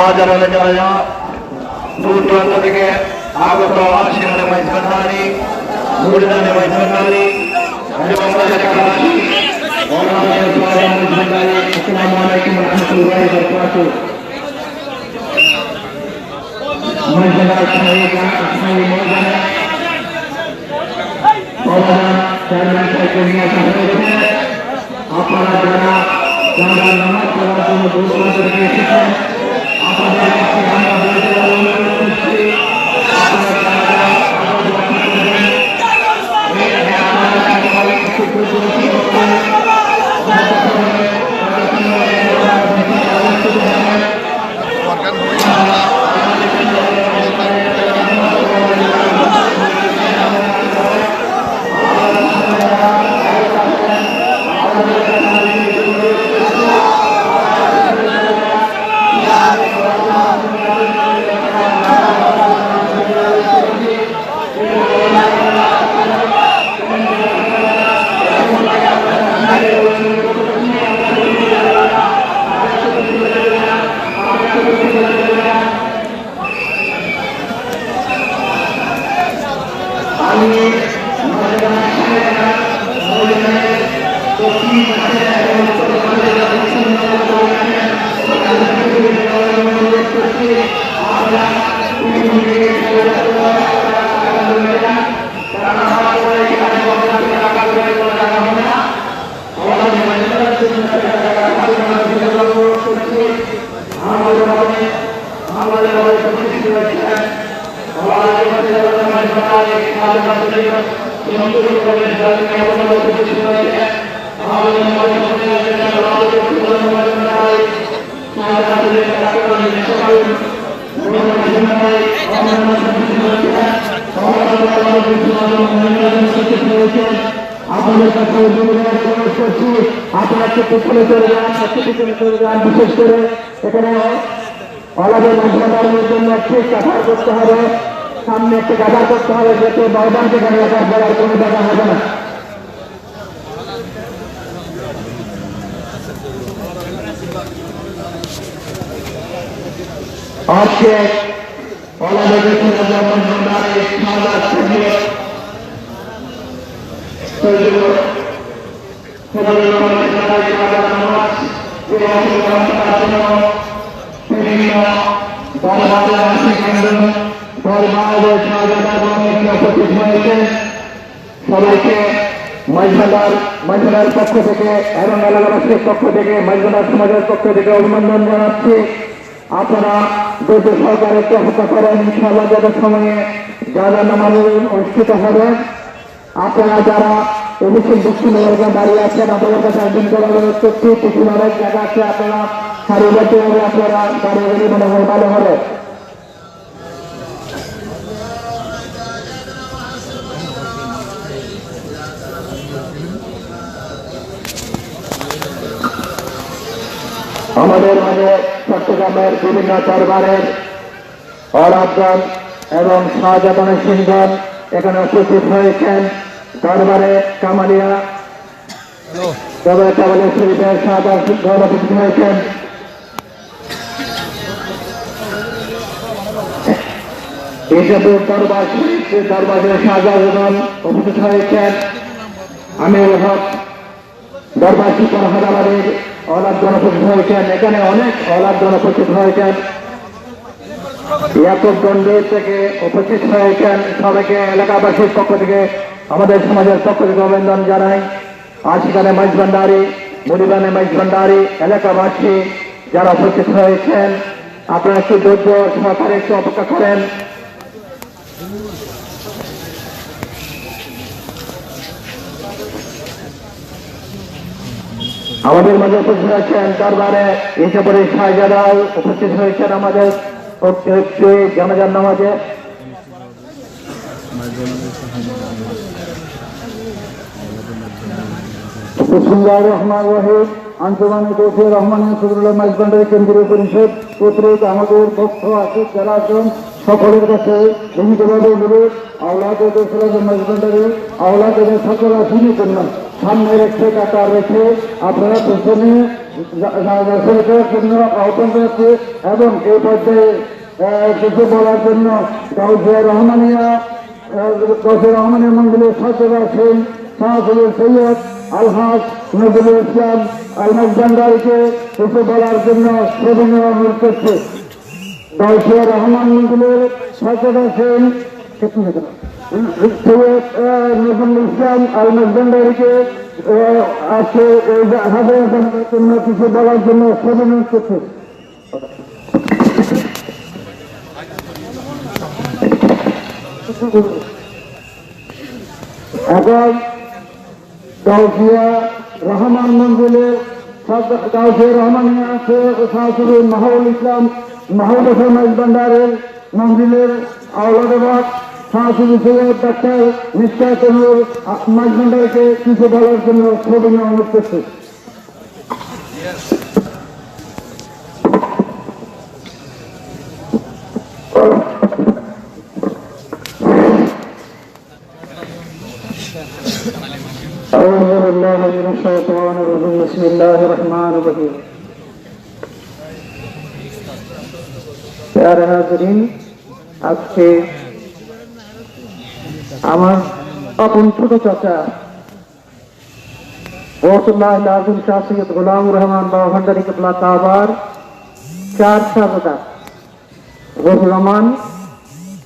শাহজালালে যারা দূর দূরান্ত থেকে আগত সেখানে মাইজবান্ডারি মুরিদানে মাইজবান্ডারি এবং আসসালামু আলাইকুম ওয়া রাহমাতুল্লাহি ওয়া বারাকাতুহু। ময়দানে ইসলামী ময়দানে চেয়ারম্যান সাহেবকে নিয়ে আসা হয়েছে। আপনারা যারা যারা নামাজ পড়ার জন্য দূর দূরান্ত থেকে এসেছেন আপনাদের আমরা বলতে অনুরোধ করছি আপনাদের কাছে অনুরোধ করছি আপনারা একটু পিছনে চলে যান। বিশেষ করে এখানে অলাদের মধ্যমানের জন্য একটি কাঠার করতে হবে, সামনে একটি কাঠার করতে হবে যাতে বারবার সেখানে রাখার পড়ার কোনো দেখা হবে না। আজকে অলাদের সবাইকে মাইজবান্ডার পক্ষ থেকে এবং এলাকাবাসীর পক্ষ থেকে মাইজবান্ডার সমাজের পক্ষ থেকে অভিনন্দন জানাচ্ছি। আপনারা ধৈর্য সহকারে একটু অপেক্ষা করেন, ইনশাআল্লাহ যত সময়ে যারা নামাজ অনুষ্ঠিত হবে আপনারা যারা এদিকে দক্ষিণ এলাকায় দাঁড়িয়ে আছেন আপনাদের কাছে একদিন করে অনুরোধ করছি পৃথিবীর অনেক জায়গা আছে আপনারা সারিবদ্ধভাবে আপনারা দাঁড়িয়ে গেলে মনে হয় ভালো হবে। আমাদের মাঝে চট্টগ্রামের বিভিন্ন দরবারের অরাবগণ এবং শাহজাহানের সিংগণ এখানে উপস্থিত হয়েছেন। দরবারে কামালিয়া শরীফের শাহজাহান সিংহর উপস্থিত হয়েছেন। ইসলামপুর দরবার শরীফের দরবারে শাহজাহান উপস্থিত হয়েছেন। আমিরুল হক দরবার শিপন হাদাবাদের অলাদগণ উপস্থিত হয়েছেন। এখানে অনেক অলাদগণ উপস্থিত হয়েছেন। ইয়াকুবগঞ্জের থেকে উপস্থিত হয়েছেন। সবাইকে এলাকাবাসীর পক্ষ থেকে আমাদের সমাজের পক্ষ থেকে অভিনন্দন জানাই। আজ সেখানে মাইজবান্ডারি মুরিদানে মাইজবান্ডারি এলাকাবাসী যারা উপস্থিত হয়েছেন আপনারা একটু ধৈর্য সহকারে একটু অপেক্ষা করেন। আমাদের মাঝে উপস্থিত হয়েছেন দরবারে ইসলামপুরের শাহজাদাও উপস্থিত হয়েছেন আমাদের জানাজার নামাজে। বিসমিল্লাহির রহমানির রহিম। আঞ্চলিক তৌফিক রহমান সদরুল্লাহ মাইজবান্ডারি কেন্দ্রীয় পরিষদ কর্তৃক আমাদের পক্ষ আছে যারা আছেন সকলের কাছে লিখিতভাবে অনুরোধ আওলাদের মাইজবান্ডারি আওলাদের সকল আসেনি করলাম। সামনে রেখে কাতার রেখে আপনারা পেছনে জন্য আহ্বান করেছে এবং এই পর্যায়ে কিছু বলার জন্য গাউসিয়া রহমানিয়া মন্দিরের সদস্য আছেন শাহসুল সৈয়দ আলহাজ নজরুল ইসলাম আলমাজবান্ডারিকে কিছু বলার জন্য সবিনয় অনুরোধ করছে। গাউসিয়া রহমান মন্দিরের সদস্য আছেন সৈয়দ নজরুল ইসলাম আলমাজবান্ডারিকে আজকে জন্য কিছু বলার জন্য সবিনয় করছে। এখন গাউসিয়া রহমান মন্দিরের গাউসিয়া রহমানিয়া শাহসুল মাহবুল ইসলাম মাহবুব হাসান মাইজভান্ডারের মন্দিরের আওলাদাবাদ শাহসুল সৈয়দ ডাক্তার নিষ্কাতনুর মাইজভান্ডারকে কিছু বলার জন্য সবিনয় অনুরোধ করছে। أعوذ بالله من الشيطان الرجيم بسم الله الرحمن الرحيم प्यारे हाज़रीन আজকে আমার আপন ছোট চাচা গৌসুল্লাহ আজম শাহ সৈয়দ গোলামুর রহমান বাবা ভান্ডারী কিবলা কাবার 4 শাহজাদা গৌসুর রহমান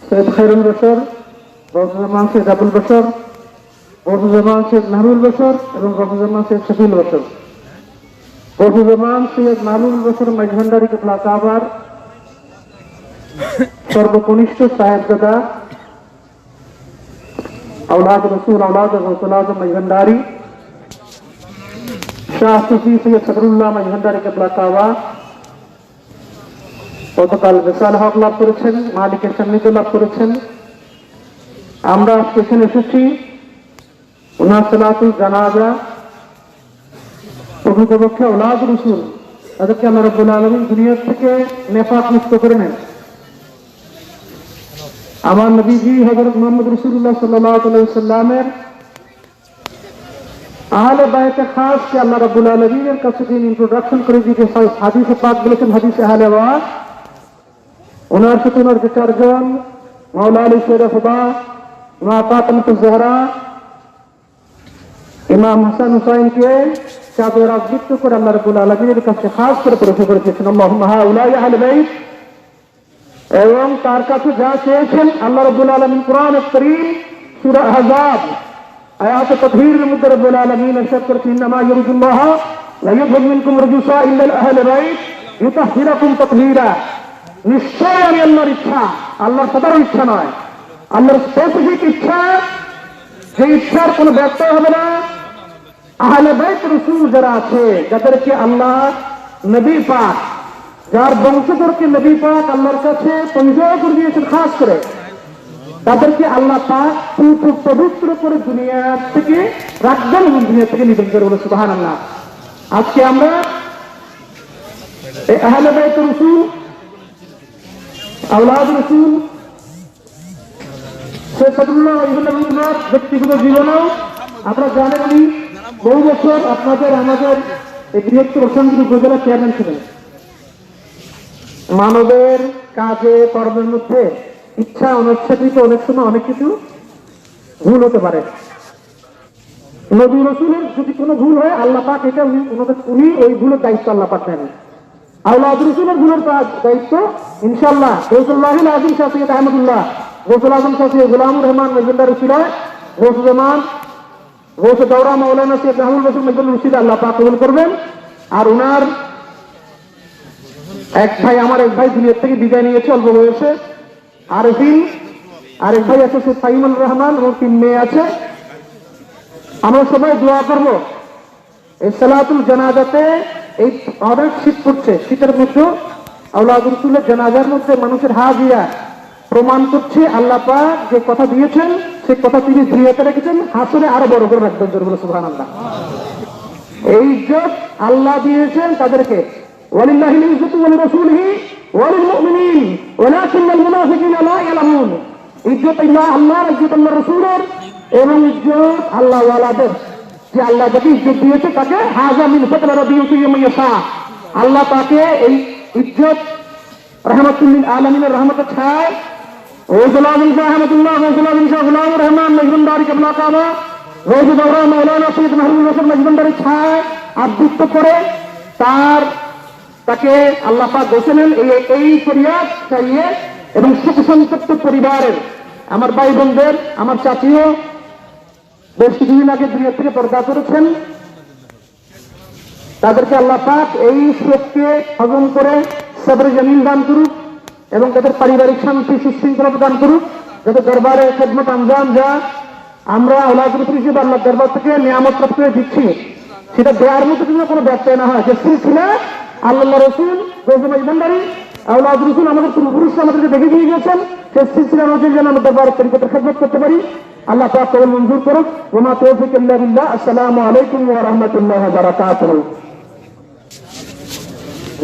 সৈয়দ খায়রুল বশর গৌসুর রহমান সৈয়দ আবুল বশর গৌসুজ্জামান সৈয়দ মাহবুবুল বশর এবং গৌসুজ্জামান সৈয়দ শফিউল বশর। গৌসুজ্জামান সৈয়দ মাহবুবুল বশর মাইজভান্ডারী কিবলা কাবার সর্বকনিষ্ঠ সাহেবজাদা औलाद रसूल औलाद गौसुल आज़म माइजभांडारी शाह सूफी सैयद सदरुल्लाह माइजभांडारी किबলা কাবা গতকাল বিশাল হক লাভ করেছেন, মালিকের সান্নিধ্য লাভ করেছেন। আমরা এখানে এসেছি ওনার সালাতুল জানাজা প্রকৃতপক্ষে औलाद রসুল তাদেরকে আল্লাহ রাব্বুল আলামিন দুনিয়া থেকে নেফাক মুক্ত করে নেন। আমার নবীজি হযরত মুহাম্মদ রাসূলুল্লাহ সাল্লাল্লাহু আলাইহি ওয়াসাল্লামের আহলে বাইতে খাস কে আল্লাহ রাব্বুল আলামিনের কাছে দিন ইন্ট্রোডাকশন করে দিয়ে হাদিসে পাক বলেছেন, হাদিসে আহলে ওয়াস ওনার সাথে ওনার যে 4 জন মাওলা আলী শরীফা মা ফাতিমাতুজ জাহরা ইমাম হাসান হুসাইনকে চাঁদের রাজত্ব করে আল্লাহ রাব্বুল আলামিনের কাছে খাস করে পরিচয় করে দিয়েছেন আল্লাহুম্মা হাউলাই আহলে বাইত। এবং তার কাছে যা চেয়েছেন আল্লাহ রাব্বুল আলামিন কোরআনুল কারীম সূরা আহজাব আয়াত তাতহীরের মধ্যে রাব্বুল আলামিন ইরশাদ করেছেন, ইন্নামা ইউরিদুল্লাহ লা ইউযহিব মিনকুম রুজুসা ইল্লা আহলে বাইত ইউতাহহিরাকুম তাতহীরা। নিশ্চয় আমি আল্লাহর ইচ্ছা, আল্লাহর সাধারণ ইচ্ছা নয়, আল্লাহর স্পেসিফিক ইচ্ছা, যে ইচ্ছার কোনো ব্যত্যয় হবে না। আহলে বাইত রাসূল যারা আছে, যাদেরকে আল্লাহ নবী পাক, যার বংশধরকে নবী পাক আল্লাহর কাছে পরিচয় করে দিয়েছেন খাস করে, তাদেরকে আল্লাহ পাক পবিত্র করে দুনিয়া থেকে রাখবেন এবং দুনিয়া থেকে নিবেন করে বলে সুবহানাল্লাহ। আজকে আমরা এই আহলে বাইত রাসূল औलाद রসুল শেখ সদরুল্লাহ ইবনুল্লাহ ব্যক্তিগত জীবনেও আপনারা জানেন উনি বহু বছর আপনাদের আমাদের এই বৃহত্তর রসানগিরি উপজেলা চেয়ারম্যান ছিলেন। মানবের কাজে কর্মের মধ্যে ইচ্ছা অনিচ্ছাকৃত অনেক সময় অনেক কিছু ভুল হতে পারে। নবী রাসূলের যদি কোনো ভুল হয় আল্লাহ পাক এটা উনি ওই ভুলের দায়িত্ব আল্লাহ পাক নেন। औलाद রসুলের ভুলের দায়িত্ব ইনশাআল্লাহ গৌসুল্লাহিল আযম শাহ সৈয়দ আহমদুল্লাহ গৌসুল আযম শাহ সৈয়দ গোলামুর রহমান মাইজভান্ডারী ছিল, গৌসুজ্জামান গৌসে দৌরা মাওলানা সৈয়দ মাহমুদ বশর মাইজভান্ডারী রশিদ আল্লাহ পাক কবুল করবেন। আর ওনার এক ভাই, আমার এক ভাই দুনিয়া থেকে বিদায় নিয়েছে অল্প বয়সে, আরেক ভাই আছে সৈয়দ ফাহিমুর রহমান এবং 3 মেয়ে আছে। আমরা সবাই দোয়া করব এই সালাতুল জানাজাতে। এই অনেক শীত পড়ছে, শীতের মধ্যে औलाद রসুলের জানাজার মধ্যে মানুষের হাজিরা প্রমাণ করছে আল্লাহ পাক যে কথা দিয়েছেন সেই কথা তিনি দুনিয়াতে রেখেছেন, হাসরে আরো বড় করে রাখবেন জোরে সুবহানাল্লাহ। এই ইজ্জত আল্লাহ দিয়েছেন তাদেরকে, ওয়ালিল্লাহিল ইজ্জতু ওয়া লিরাসূলিহি ওয়া লিল মুমিনিন ওয়ালাকিন্নাল মুনাফিকিনা লা ইয়ালামুন। ইজ্জত আল্লাহর, ইজ্জত আল্লাহর রাসূলের এবং ইজ্জত আল্লাহ ওয়ালাদের। যে আল্লাহ যাকে ইজ্জত দিয়েছে তাকে হাজা মিন ফাতলা রাদিয়াতু ইয়াসা, আল্লাহ তাকে এই ইজ্জত রহমাতুল লিল আলামিনের রহমতের ছায় ওয়াজুল আযম রাহমাতুল্লাহ ওয়াজুল আযম শাহ গুলাম রহমান মজবুন্দারি কেবলা কাবা রোজু দৌরা মাওলানা সৈয়দ মাহমুদ হোসেন মজবুন্দারি ছায় আবৃত্ত করে তাকে আল্লাহ পাক বলেছেন এই ফরিয়াদ চাইয়ে এবং সুখ সন্তপ্ত পরিবারের আমার ভাই বোনদের, আমার চাচিও বেশ কিছুদিন আগে দুনিয়া থেকে পর্দা করেছেন, তাদেরকে আল্লাহ পাক এই শোককে হজম করে সবরে জমিন দান করুক এবং তাদের পারিবারিক শান্তি সুশৃঙ্খলা প্রদান করুক, যাতে দরবারে খেদমত আঞ্জাম যা আমরা আওলাদুল হিসেবে আল্লাহ দরবার থেকে নিয়ামত প্রাপ্ত হয়ে দিচ্ছি সেটা দেওয়ার মতো কোনো ব্যর্থ না হয়। যে সিলসিলা আল্লাহ রসুল মজবুন্দারি আওলাদুল রসুল আমাদের পূর্বপুরুষরা আমাদেরকে দেখে দিয়ে গেছেন, সেই সিলসিলা অনুযায়ী যেন আমরা দরবারের তরিকতের খেদমত করতে পারি। আল্লাহ পাক কবুল মঞ্জুর করুক। ওয়া মা তাওফীক ইল্লা বিল্লাহ। আসসালামু আলাইকুম ওয়া রাহমাতুল্লাহি ওয়া বারাকাতুহু।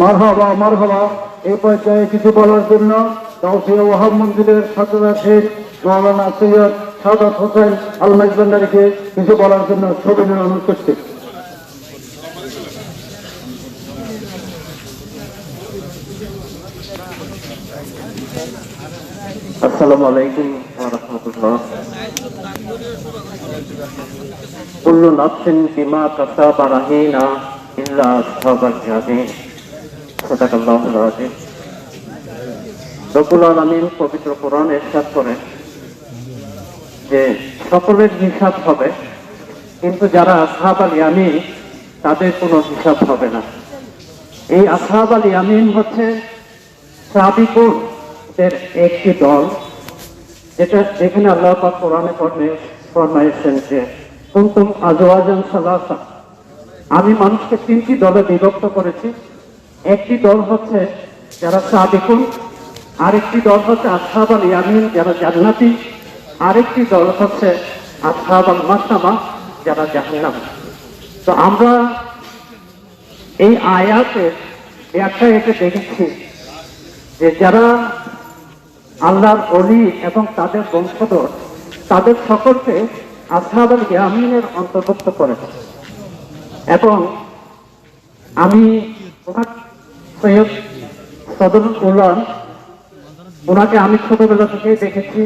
মারহাবা মারহাবা। এই পর্যায়ে কিছু বলার জন্য গাউসিয়া ওয়াহাব মঞ্জিলের সদস্য মাওলানা সৈয়দ সাদাত হোসেন আল মজবুন্দারিকে কিছু বলার জন্য সবিনয় অনুরোধ করছি। আসসালামু আলাইকুম ওয়া রাহমাতুল্লাহ। কুল্লু নাফসিন বিমা কাসাবা রাহিনা ইল্লা আসহাবাল জাহিম। সাদাকাল্লাহুল আযীম। রব্বুল আলামিন পবিত্র কোরআনে ইরশাদ করেন যে সকলের হিসাব হবে, কিন্তু যারা আসহাবাল ইয়ামিন তাদের কোনো হিসাব হবে না। এই আসহাবাল ইয়ামিন হচ্ছে সাবিকুন এর একটি দল, যেখানে আল্লাহ পাক কোরআনে ফরমাইছেন যে কুনতুম আজওয়াজান সালাসা, আমি মানুষকে 3টি দলে বিভক্ত করেছি। একটি দল হচ্ছে যারা সাবিকুন, আরেকটি দল হচ্ছে আসহাবাল ইয়ামিন যারা জান্নাতি, আরেকটি দল হচ্ছে আসহাবাল মাশআমা যারা জাহান্নামী। তো আমরা এই আয়াতের ব্যাখ্যা এতে দেখেছি যে যারা আল্লাহর ওলি এবং তাদের বংশধর তাদের সকলকে আসহাবুল ইয়ামিনের অন্তর্ভুক্ত করেছে। এবং আমি সৈয়দ সদরুল উলাম ওনাকে আমি ছোটবেলা থেকেই দেখেছি।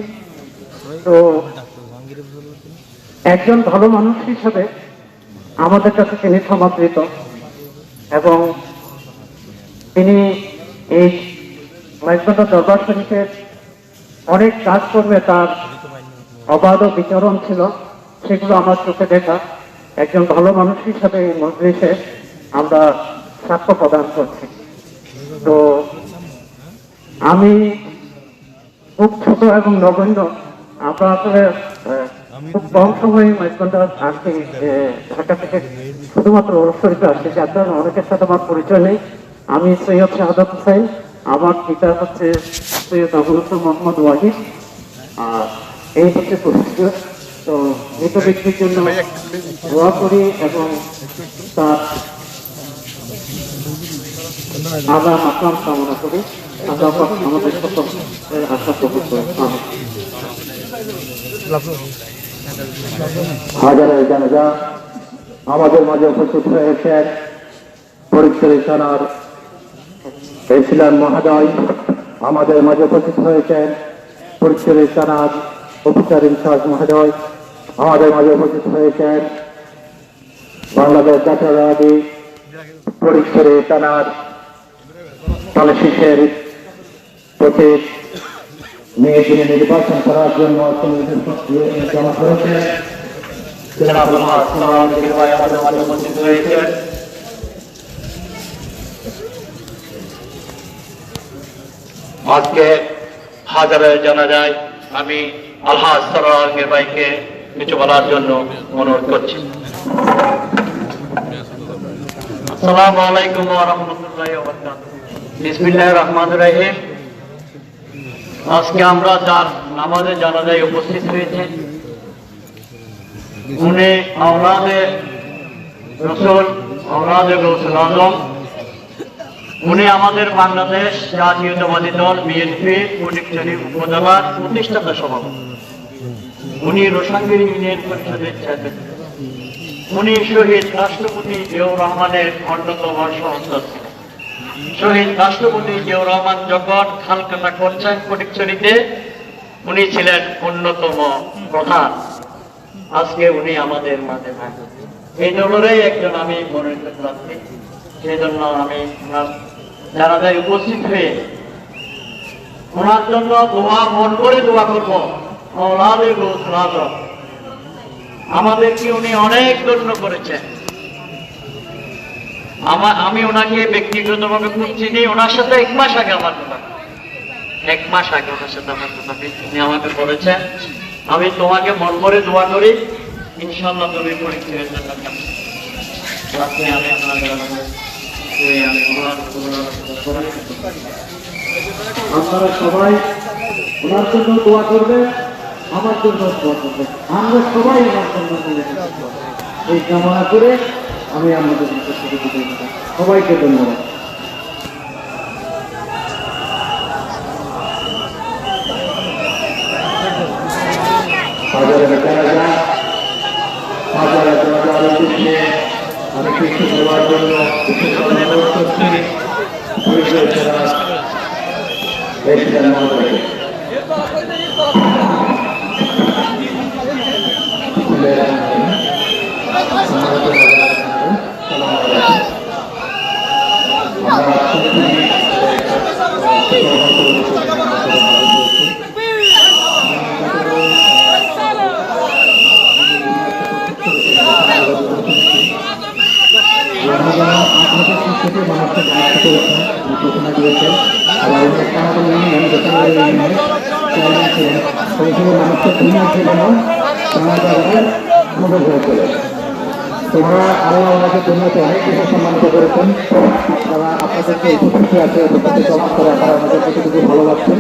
তো একজন ভালো মানুষ হিসাবে আমাদের কাছে তিনি সমাদৃত এবং তিনি এই মাইজবান্ডার দরবার শরীফের অনেক কাজ করবে তার অবাধ বিচরণ ছিল, সেগুলো আমার চোখে দেখা। একজন ভালো মানুষ হিসাবে এই মজলিসে আমরা সাক্ষ্য প্রদান করছি। তো আমি খুব ছোট এবং নগণ্য, আমরা আসলে খুব কম সময়ে মাইজবান্ডার আসছি, ঢাকা থেকে শুধুমাত্র ওরফ শরীফে আসছি, যার কারণে অনেকের সাথে আমার পরিচয় নেই। আমি সৈয়দ শাহাদাত হোসেন, আমার পিতা হচ্ছে সৈয়দ আবুল হোসেন মোহাম্মদ ওয়াহিদ, আর এই হচ্ছে পরিচয়। তো মৃত ব্যক্তির জন্য দোয়া করি এবং তার আল্লাহ মাকাম কামনা করি। আল্লাহ পাক আমাদের সকল আশা কবুল করে। হাজারের জানাজা আমাদের মাঝে উপস্থিত হয়েছেন ফরিদপুর থানার ইসলাম মহোদয়, আমাদের মাঝে উপস্থিত হয়েছেন ফরিদপুর থানার অফিসার ইনচার্জ মহোদয়, আমাদের মাঝে উপস্থিত হয়েছেন বাংলাদেশ জাতীয়তাবাদী ফরিদপুর থানার তালেশিসের প্রতীক নিয়ে তিনি নির্বাচন করার জন্য জমা করেছেন। আজকে হাজারের জানাজায় আমি আলহাজ সরওয়ার ভাইকে কিছু বলার জন্য অনুরোধ করছি। আসসালামু আলাইকুম ওয়া রাহমাতুল্লাহি ওয়া বারাকাতুহু। বিসমিল্লাহির রহমানির রহিম। আজকে আমরা যার নামাজে জানাজায় উপস্থিত হয়েছে উনি আওলাদে রাসূল, আওলাদে গাউসুল আজম। উনি আমাদের বাংলাদেশ জাতীয়তাবাদী দল বিএনপি ফটিকছড়ি উপজেলার প্রতিষ্ঠাতা সভাপতি। উনি রোশানগিরি ইউনিয়ন পরিষদের চেয়ারম্যান। উনি শহীদ রাষ্ট্রপতি জিয়াউর রহমানের অন্যতম সহচর। শহীদ রাষ্ট্রপতি জিয়াউর রহমান যখন খালকাটা করছেন ফটিকছড়িতে, উনি ছিলেন অন্যতম প্রধান। আজকে উনি আমাদের মাঝে নাই। এই দলেরই একজন আমি মনোনীত প্রার্থী। সেই জন্য আমি যারা উপস্থিত হয়ে ওনার জন্য দোয়া মন করে দোয়া করবো। আমাদেরকে উনি অনেক ধন্য করেছেন। আমি ওনাকে ব্যক্তিগতভাবে খুব চিনি। ওনার সাথে 1 মাস আগে আমার কথা, 1 মাস আগে ওনার সাথে আমার কথা উনি আমাকে বলেছেন, আমি তোমাকে মন করে দোয়া করি, ইনশাল্লাহ তুমি পরীক্ষার জন্য আপনারা সবাই ওনার জন্য দোয়া করবেন, আমার জন্য দোয়া করবেন, আমরা সবাই ওনার জন্য এই কামনা করে আমি আমাদের সবাইকে ধন্যবাদ। আমি কিছু দেওয়ার জন্য অনুরোধ করছি। ঘোষণা দিয়েছেন, আবার তোমরা আল্লাহ ওনাকে দুনিয়াতে অনেক কিছু সম্মানিত করেছেন। আপনারা আপনাদেরকে উপস্থিতি আছে, উপস্থিতি জমা করে আপনারা আমাদের কতটুকু ভালো লাগছে।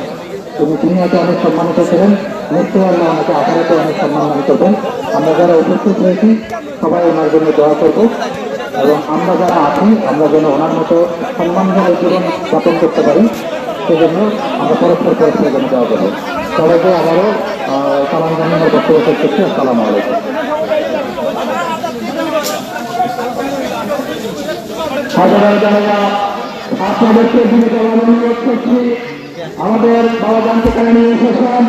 তিনি দুনিয়াতে অনেক সম্মানিত ছিলেন, নিশ্চয়ই আল্লাহ ওনাকে আখেরাতে অনেক সম্মানিত করবেন। আমরা যারা উপস্থিত হয়েছি সবাই ওনার জন্য দোয়া করবো, এবং আমরা যারা আছি আমরা যেন ওনার মতো সম্মানজনক জীবন যাপন করতে পারি, সেজন্য আমরা পরস্পর জন্য দেওয়া করবো। সবাইকে আবারও সালাম জানানোর বক্তব্য শেষ করছি। আসসালামু আলাইকুম। আপনাদেরকে অনুরোধ করছি, আমাদের বাবা জানতে কারণে নিয়ে এসেছেন,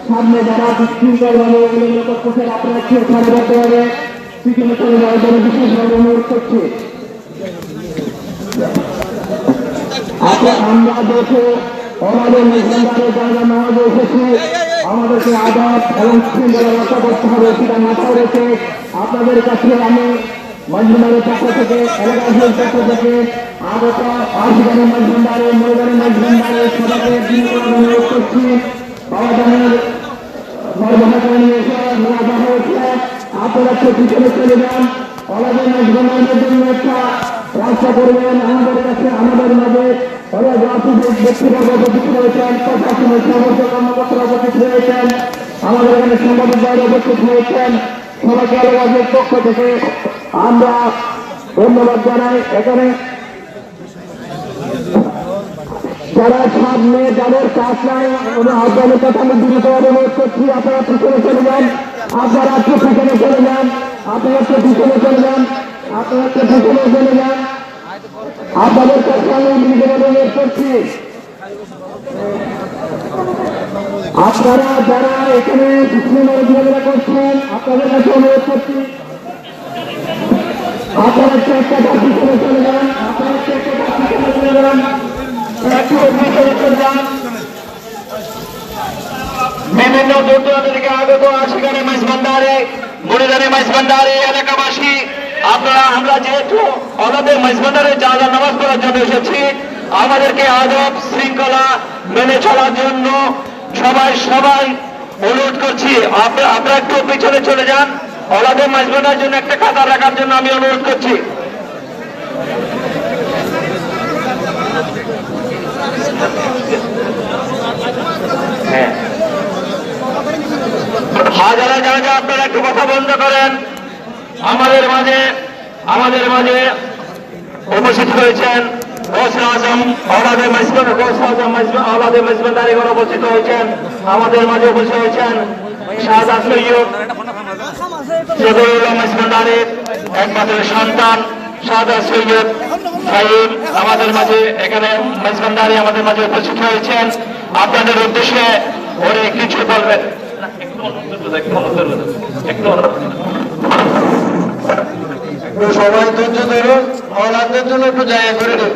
সামনে যারা বিশৃঙ্খলভাবে এগুলো করতেছেন আপনারা কেউ ছাড়ে করতে হবে, পিছনে চলে যাওয়ার জন্য বিশেষভাবে অনুরোধ করছি। আমরা দেখে আমাদের নির্বাচনের জায়গা নামাজে এসেছি, আমাদেরকে আদালত এবং শৃঙ্খলা রক্ষা করতে হবে, সেটা মাথায় রেখে আপনাদের কাছে আমি মজুমদারের পক্ষ থেকে, এলাকাবাসীর পক্ষ থেকে আগত আশিগানি মজুমদারের মৌদানি মজুমদারের সবাইকে অনুরোধ করছি। বাবাজানের মর্যাদা নিয়ে এসে রাজা হয়েছে, আপনারা পিছনে চলে যান, অলাদের মজুমদারের জন্য একটা রাস্তা করবেন। আমাদের কাছে আমাদের মাঝে ব্যক্তিগত উপস্থিত হয়েছেন, প্রশাসনের সমস্ত কর্মকর্তারা উপস্থিত হয়েছেন, আমাদের এখানে সাংবাদিক বাইরে উপস্থিত হয়েছেন। সবাইকে এলাকাবাসীর পক্ষ থেকে আমরা ধন্যবাদ জানাই। এখানে যারা সামনে যাদের কাজ নাই আপনাদের কথা আমি দ্রুত অনুরোধ করছি, আপনারা পিছনে চলে যান, আপনারা একটু পিছনে চলে যান, আপনারা একটু পিছনে চলে যান, আপনারা একটু পিছনে চলে যান। আপনাদের কাছে আমি দ্রুত অনুরোধ করছি, আপনারা যারা এখানে ঘোরাফেরা করছেন আপনাদের কাছে অনুরোধ করছি, আপনারা একটু একটা পিছনে চলে যান, আপনারা একটু পিছনে চলে যান, বিভিন্ন দূর দূরান্ত থেকে আগত সেখানে মাইজবান্ডারে বুড়িদানি মাইজবান্ডারে এলাকাবাসী আপনারা, আমরা যেহেতু আমাদের মাইজবান্ডারে যা যা নামাজ পড়ার জন্য এসেছি, আমাদেরকে আদব শৃঙ্খলা মেনে চলার জন্য সবাই অনুরোধ করছি। আপনারা একটু পিছনে চলে যান, আমাদের মাইজবান্ডার জন্য একটা কাতার রাখার জন্য আমি অনুরোধ করছি। হাজারা জায়গা আপনারা একটু কথা বন্ধ করেন। আমাদের মাঝে উপস্থিত হয়েছেন আমাদের মেজবান্ডারিগণ উপস্থিত হয়েছেন, আমাদের মাঝে উপস্থিত হয়েছেন শাহজাদ সৈয়দ সদরুল্লাহ মেজবান্ডারি, একমাত্র সন্তান শাহাদাত সৈয়দ সাইদ আমাদের মাঝে এখানে মেজবানদারি আমাদের মাঝে উপস্থিত হয়েছেন। আপনাদের উদ্দেশ্যে ওরে কিছু বলবেন। সবাই ধৈর্য ধরুন, অলাদের জন্য একটু জায়গা করে দিন,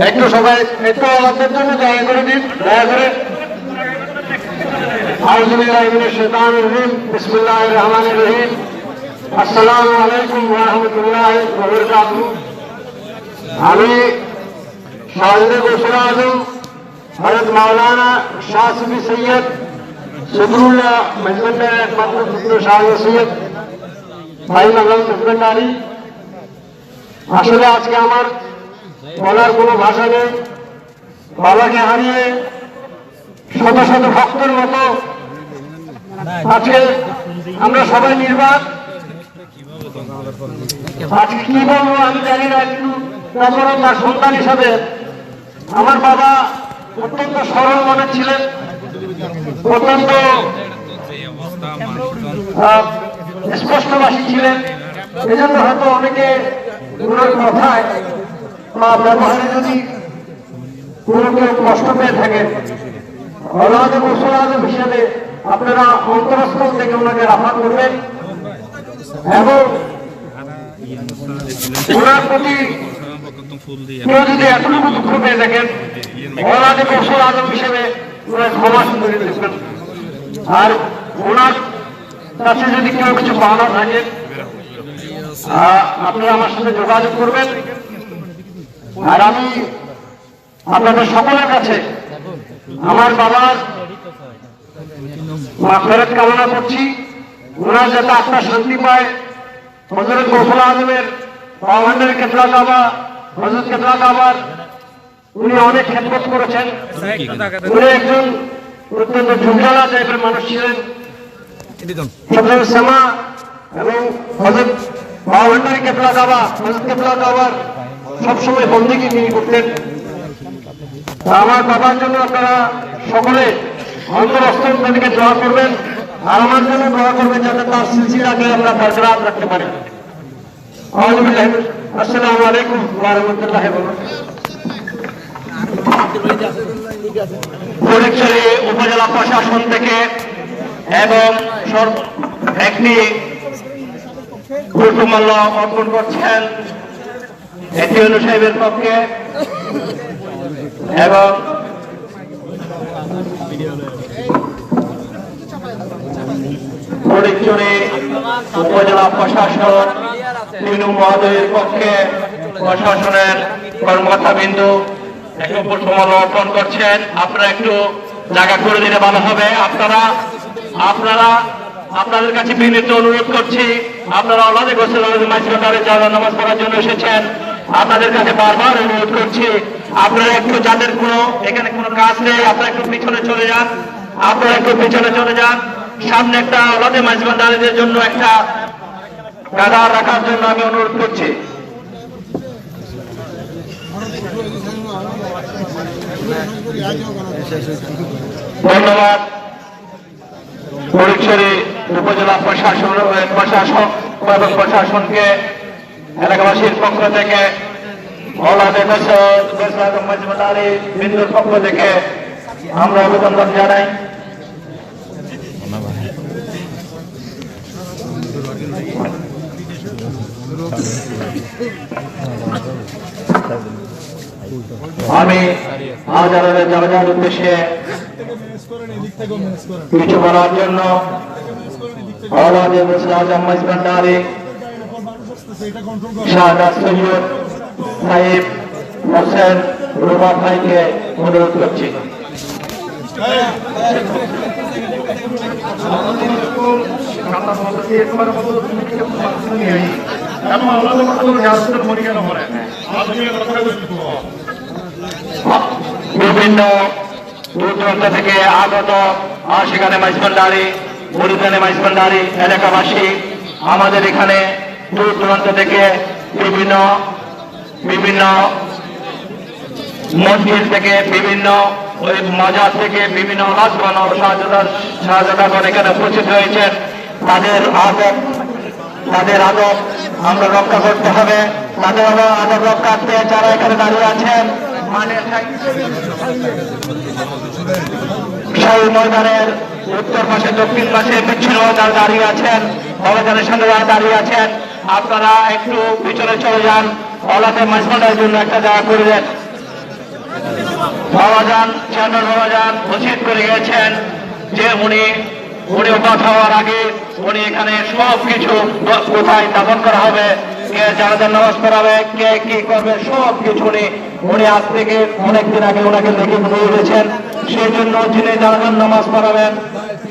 একটু সবাই একটু অলাদের জন্য জায়গা করে দিন, দয়া করে। বিসমিল্লাহির রহমানির রহিম। আসসালামু আলাইকুম ওয়া রাহমাতুল্লাহি ওয়া বারাকাতুহু। আমি শাহজাদা গৌসুল আজম হযরত মাওলানা শাহ সুফি সৈয়দ সদরুল্লাহ মেজবান্ডার একমাত্র পুত্র শাহজাদা সৈয়দ ভাই মাগলাম মেজবান্ডারি। আসলে আজকে আমার বলার কোনো ভাষা নেই। বাবাকে হারিয়ে শত শত ভক্তের মতো আজকে আমরা সবাই নির্বাক। আজকে কি বলবো আমি জানি না, একটু তারপরে তার সন্তান হিসাবে আমার বাবা অত্যন্ত সরল মনের ছিলেন, অত্যন্ত স্পষ্টভাষী ছিলেন। এজন্য হয়তো অনেকে ওনার কথায় বা ব্যবহারে যদি কোনো কেউ কষ্ট পেয়ে থাকে, আল্লাহর রাসূল আজম হিসেবে আপনারা অন্তরস্থল থেকে ওনাকে রাফা করবেন এবং ওনার প্রতি কেউ যদি এতটুকু দুঃখ পেয়ে থাকেন, আল্লাহর রাসূল আজম হিসেবে ওনার ক্ষমা সুন্দরী দেখবেন। আর ওনার কাছে যদি কেউ কিছু পাওনা থাকে আপনারা আমার সাথে যোগাযোগ করবেন। আর আমি আপনাদের সকলের কাছে আমার বাবার মাগফিরাত কামনা করছি। ওনার যাতে আত্মা শান্তি পায়। হযরত গৌসুল আজমের বাবানের কেতলা কাবা, হযরত কেতলা কাবার উনি অনেক খেদমত করেছেন। উনি একজন অত্যন্ত ঝুঁঝালা টাইপের মানুষ ছিলেন। হযরত সামা এবং হযরত বাবানের কেতলা কাবা, হযরত কেতলা কাবার সবসময় বন্দেগী তিনি করতেন। আমার বাবার জন্য আপনারা সকলে অন্তরস্থল থেকে দোয়া করবেন, আর আমার জন্য দোয়া করবেন যাতে তার সিলসিলাকে আমরা বরকরার রাখতে পারি। আসসালামু আলাইকুম ওয়া রাহমাতুল্লাহি ওয়া বারাকাতুহু। ফটিকছড়ি উপজেলা প্রশাসন থেকে এবং একটি পুষ্পমাল্য অর্পণ করছেন এটিএনও সাহেবের পক্ষে এবং ফটিকছড়ি উপজেলা প্রশাসন মিনু মহোদয়ের পক্ষে প্রশাসনের কর্মকর্তাবৃন্দ একটু পুষ্পমাল্য অর্পণ করছেন। আপনারা একটু জায়গা করে দিলে ভালো হবে। আপনাদের কাছে বিনীত অনুরোধ করছি, আপনারা আল্লাহর গোসল মাঝখানে যারা নামাজ পড়ার জন্য এসেছেন, আপনাদের কাছে বারবার অনুরোধ করছি আপনারা একটু, যাদের কোনো এখানে কোনো কাজ নেই আপনারা একটু পিছনে চলে যান। সামনে একটা আলাদা মাঝবান্ডারীদের জন্য একটা গাদা রাখার জন্য আমি অনুরোধ করছি। ধন্যবাদ। ফটিকছড়ি উপজেলা প্রশাসক এবং প্রশাসনকে এলাকাবাসীর পক্ষ থেকে মাঝবান্ডারী বিন্দুর পক্ষ থেকে আমরা অভিনন্দন জানাই। আমি জানাজার উদ্দেশ্যে কিছু বলার জন্য মাঝবান্ডারী শাহাদাত সৈয়দ সাহেব হোসেন রুবা ভাইকে অনুরোধ করছি। বিভিন্ন দূর দূরান্ত থেকে আগত সেখানে মাঝবান্ডারী, মুরিদানে মাঝবান্ডারী এলাকাবাসী আমাদের এখানে দূর দূরান্ত থেকে বিভিন্ন মসজিদ থেকে, বিভিন্ন ওই মাজার থেকে, বিভিন্ন শাহজাদাগণ এখানে উপস্থিত হয়েছেন। তাদের আগত তাদের আদব আমরা রক্ষা করতে হবে। তাদের আদব রক্ষার্থে যারা এখানে দাঁড়িয়ে আছেন মানে শাহী ময়দানের উত্তর পাশে দক্ষিণ পাশে বিচ্ছিন্ন যারা দাঁড়িয়ে আছেন, বাবাজানের সামনে যারা দাঁড়িয়ে আছেন, আপনারা একটু পিছনে চলে যান। ওলাতে মাঝখানের জন্য একটা জায়গা করে দেন। বাবাজান চেয়ারম্যান বাবাজান ঘোষিত করে গেছেন যে উনি কথা হওয়ার আগে উনি এখানে সব কিছু কোথায় স্থাপন করা হবে, কে জানাজার নামাজ পড়াবে, কে কি করবে, সব কিছু উনি আজ থেকে অনেকদিন আগে ওনাকে লিখে দিয়ে গেছেন। সেই জন্য যিনি জানাজার নামাজ পড়াবেন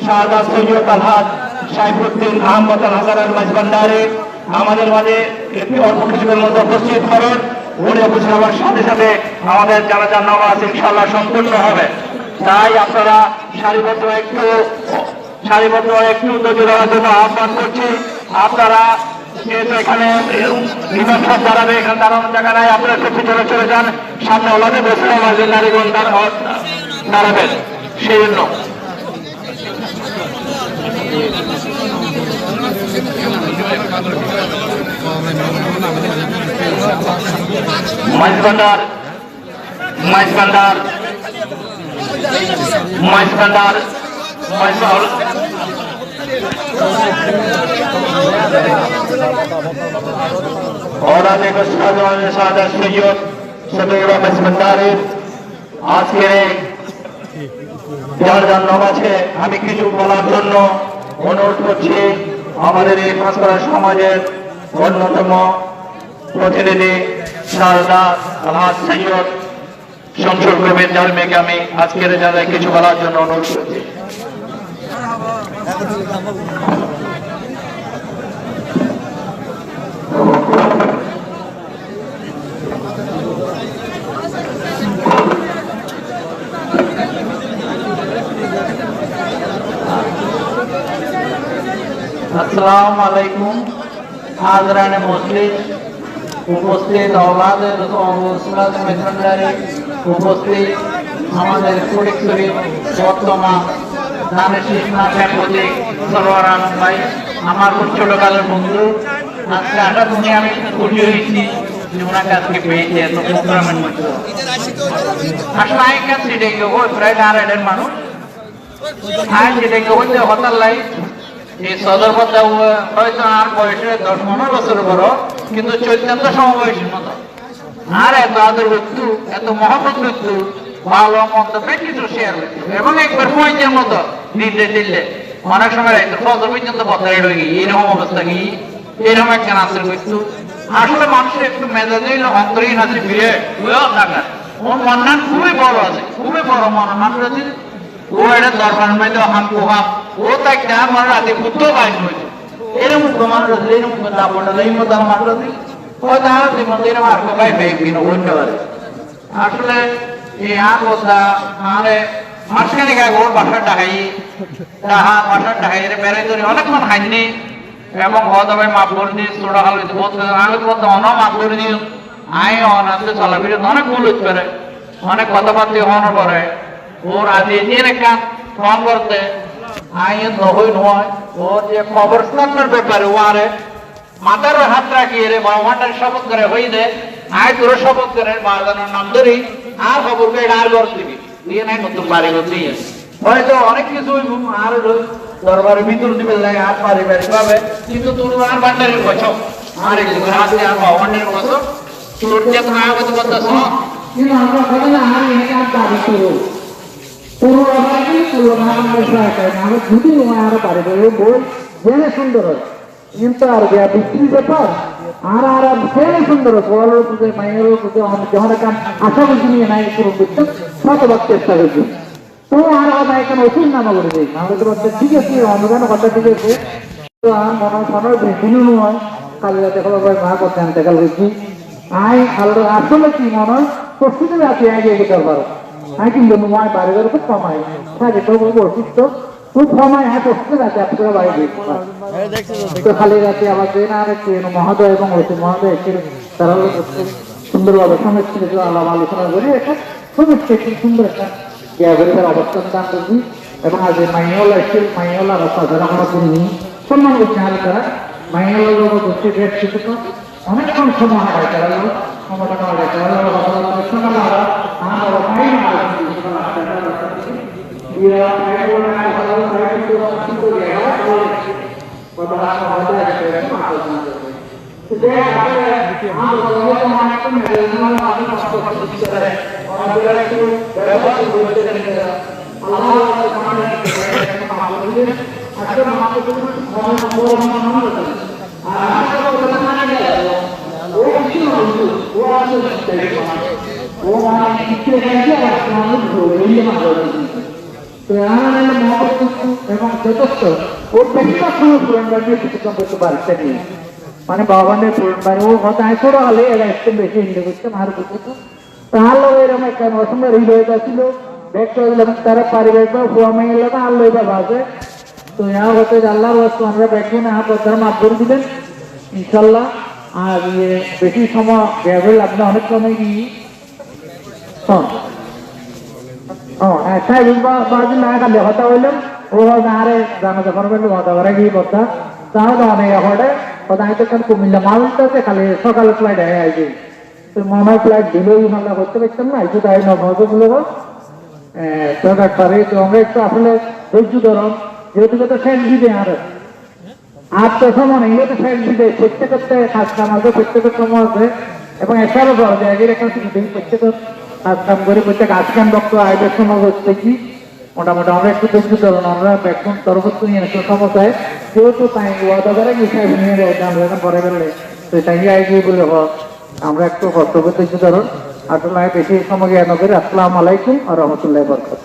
শাহজাদ সৈয়দ আলহাজ সাইফুদ্দিন আহমদ আল হাসান আল মাঝভান্ডারী আমাদের মাঝে একটি অল্প কিছুদের মধ্যে উপস্থিত হবেন। উনি উপস্থিত হওয়ার সাথে সাথে আমাদের জানাজার নামাজ ইনশাআল্লাহ সম্পূর্ণ হবে। তাই আপনারা সারিবদ্ধ একটু ধৈর্য দেওয়ার জন্য আহ্বান করছি। আপনারা যেহেতু এখানে ইমাম সাহেব দাঁড়াবে, এখানে দাঁড়ানোর জায়গা নাই, আপনারা একটু পিছনে চলে যান। সামনে ওলাদে বসে আমাদের নারীগণ দাঁড়াবেন, সেই জন্য মাইজভান্ডার আজকের যার নামাজে আমি কিছু বলার জন্য অনুরোধ করছি আমাদের এই পাঁচপাড়া সমাজের অন্যতম প্রতিনিধি শাহজাদ আলহাজ সৈয়দ সংসদ কবির জালমেকে আমি আজকের জায়গায় কিছু বলার জন্য অনুরোধ করছি। अस्सलाम वालेकुम हाज़रान मुस्लिम উপস্থিত औलादे रसूलुल्लाह मेजबानदारी উপস্থিত আমাদের ফটিকছড়ি বর্তমান দানেশ নাকাপতি সরওয়ারান ভাই আমার খুব ছোটকালের বন্ধু। আজকে হঠাৎ উনি আমি খুশি হয়েছি যে ওনাকে আজকে পেয়েছি এত প্রোগ্রামের মধ্যে। আসলে আই কাছে দেখে ওই প্রায় আড়াইটের মানুষ আজ দেখে ওই যে হতার লাই এই সদর পথে হয়তো আর বয়সে 10-15 বছর বড়, কিন্তু চৈতন্য সমবয়সীর মতো। আর এত আদর করতো, এত মহব্বত করতো, ভালো মন্দ কিছু শেয়ার করতো এবং একবার পয়েন্টের মতো দিল্লে দিল্লে অনেক সময় রাখতো সদর পর্যন্ত বদলাই হয়ে গিয়ে এরকম অবস্থা কি এরকম একটা আদর করতো। আসলে মানুষের একটু মেজাজে অন্তরীণ আছে ফিরে থাকার ওর মন্নান খুবই বড় আছে, খুবই বড় মন মানুষ আছে। ও এটা দরকার মধ্যে হাম কুহাম ও তাই আমার রাতে বুদ্ধ বাইন হয়েছে এরকম প্রমাণ আছে, এরকম দাপটা এই মতো মানুষ আছে ওই তাহলে মন্দিরে আর কোথায় বেগিন অন্য আসলে এই কথা আরে মাঝখানে গায়ে ওর বাসার ডাকাই বাসার ডাকাই বেড়াই ধরে অনেকক্ষণ খাইনি এবং হওয়া মাপ করে দিই ছোটা খাল আমি বলতে অনেক মাপ করে দিই আই অনাতে চলাফিরে অনেক ভুল হতে পারে, অনেক কথাবার্তা হওয়ার পরে ওর আজ এর একটা ফোন করতে আইন নহই নয় ওর যে খবর শোনানোর ব্যাপারে ও আরে মাথার হাত রাখি রে বাবাটার শপথ করে হই দে আয় তোর শপথ করে বাজানোর নাম ধরি আর খবর পেয়ে আর গড় দিবি দিয়ে নাই নতুন বাড়ি করতে হয়তো অনেক কিছু আর দরবারের ভিতর দিবে লাগে আর পারিবারিক ভাবে, কিন্তু তোর আর ভান্ডারের বছর আর একটু হাতে আর ভগবানের বছর তোর যে তুমি আগত করতেছ কিন্তু আমরা কথা না আর এটা দাবি করব পুরো আগে পুরো আমার সরকার আমরা যদি আরো পারে বই জেনে সুন্দর হয় কিন্তু আর বিক্রি ব্যাপার আর আর জেনে সুন্দর বড় পুজো মায়ের পুজো যখন কাম আশা বুঝি নিয়ে নাই পুরো বুঝতে শতভাগ চেষ্টা করছি। তো আর আমার এখানে ওষুধ নামা করে দিই আমাদের বাচ্চা ঠিক আছে অনুদান কথা ঠিক আছে তো আর মনে মনে বেশি নয় কালী রাতে মা করতে আনতে কাল হয়েছি আই আসলে কি মনে হয় প্রস্তুতি আছে আগে এগিয়ে পারো আমি কিন্তু নয় বাড়িঘর খুব কমাই থাকে তো অসুস্থ খুব সময় হ্যাঁ প্রস্তুত আছে আপনারা বাড়ি তো খালি রাতে আমাদের আর মহোদয় এবং মহোদয় তারা সুন্দরভাবে সংস্কৃতি আলাপ আলোচনা করি একটা খুব সুন্দর একটা গ্যাবের অবস্থান দান করছি এবং আজ মাইওলা এসেছিল মাইওলা রাস্তা যারা আমরা করিনি সম্মান করছি আর তারা মাইনাল বসে দেখছি তো অনেকক্ষণ সময় হারাইতে লাগলো ক্ষমতা হারাইতে লাগলো এবং যথেষ্ট ওর বেশিরভাগ সময় পুরনবার দিয়ে প্রতিক্রম করতে পারছে নিয়ে মানে বাবানের পুরনবার ও হয়তো ছোট হলে এরা একটু বেশি হিন্দু করছে মার করতো তাহলে এরকম একটা অসম্ভব রিল হয়ে যাচ্ছিল দেখতে এবং তারা পারিবারিক হুয়া মেয়ে না আল্লাহ বা বাজে তো यहाँ হতে আল্লাহর ওয়াস্তে আমরা ব্যাখ্যা না প্রধান মাফ করে দিবেন ইনশাল্লাহ আর বেশি সময় ব্যবহার আপনি অনেক সময় গিয়ে বাজি না খালি হতা হইলাম ও আরে জানাতে পারবেন হতা করে গিয়ে কথা তাহলে অনেক হটে কোথায় তো কুমিল্লা মালটাতে খালি সকালে ফ্লাইট হয়ে আসবে তো মনে হয় ফ্লাইট দিলেই আমরা করতে পারতাম না একটু তাই নজরগুলো সরকার পারে তো আমরা একটু আসলে ধৈর্য ধরুন যেহেতু তো ফ্যান দিবে আর তো সময় নেই তো ফ্যান দিবে প্রত্যেকের কাজ কাম আছে প্রত্যেকের সময় আছে এবং এছাড়াও বলা যায় এর এখান থেকে প্রত্যেকের কাজ কাম করে প্রত্যেক আজকান বক্তব্য আইবের সময় হচ্ছে কি মোটামুটি আমরা একটু ধৈর্য ধরুন আমরা ব্যাকুন তরফত নিয়ে একটু সমস্যায় যেহেতু তাই ওয়াদা করে হিসাব নিয়ে আমরা পরে গেলে তো তাই আইগিয়ে বলে আমরা একটু কর্তব্য ধৈর্য ধরুন আসলে বেশি সময় জ্ঞান করে আসসালামু আলাইকুম আর রহমতুল্লাহ বরকাত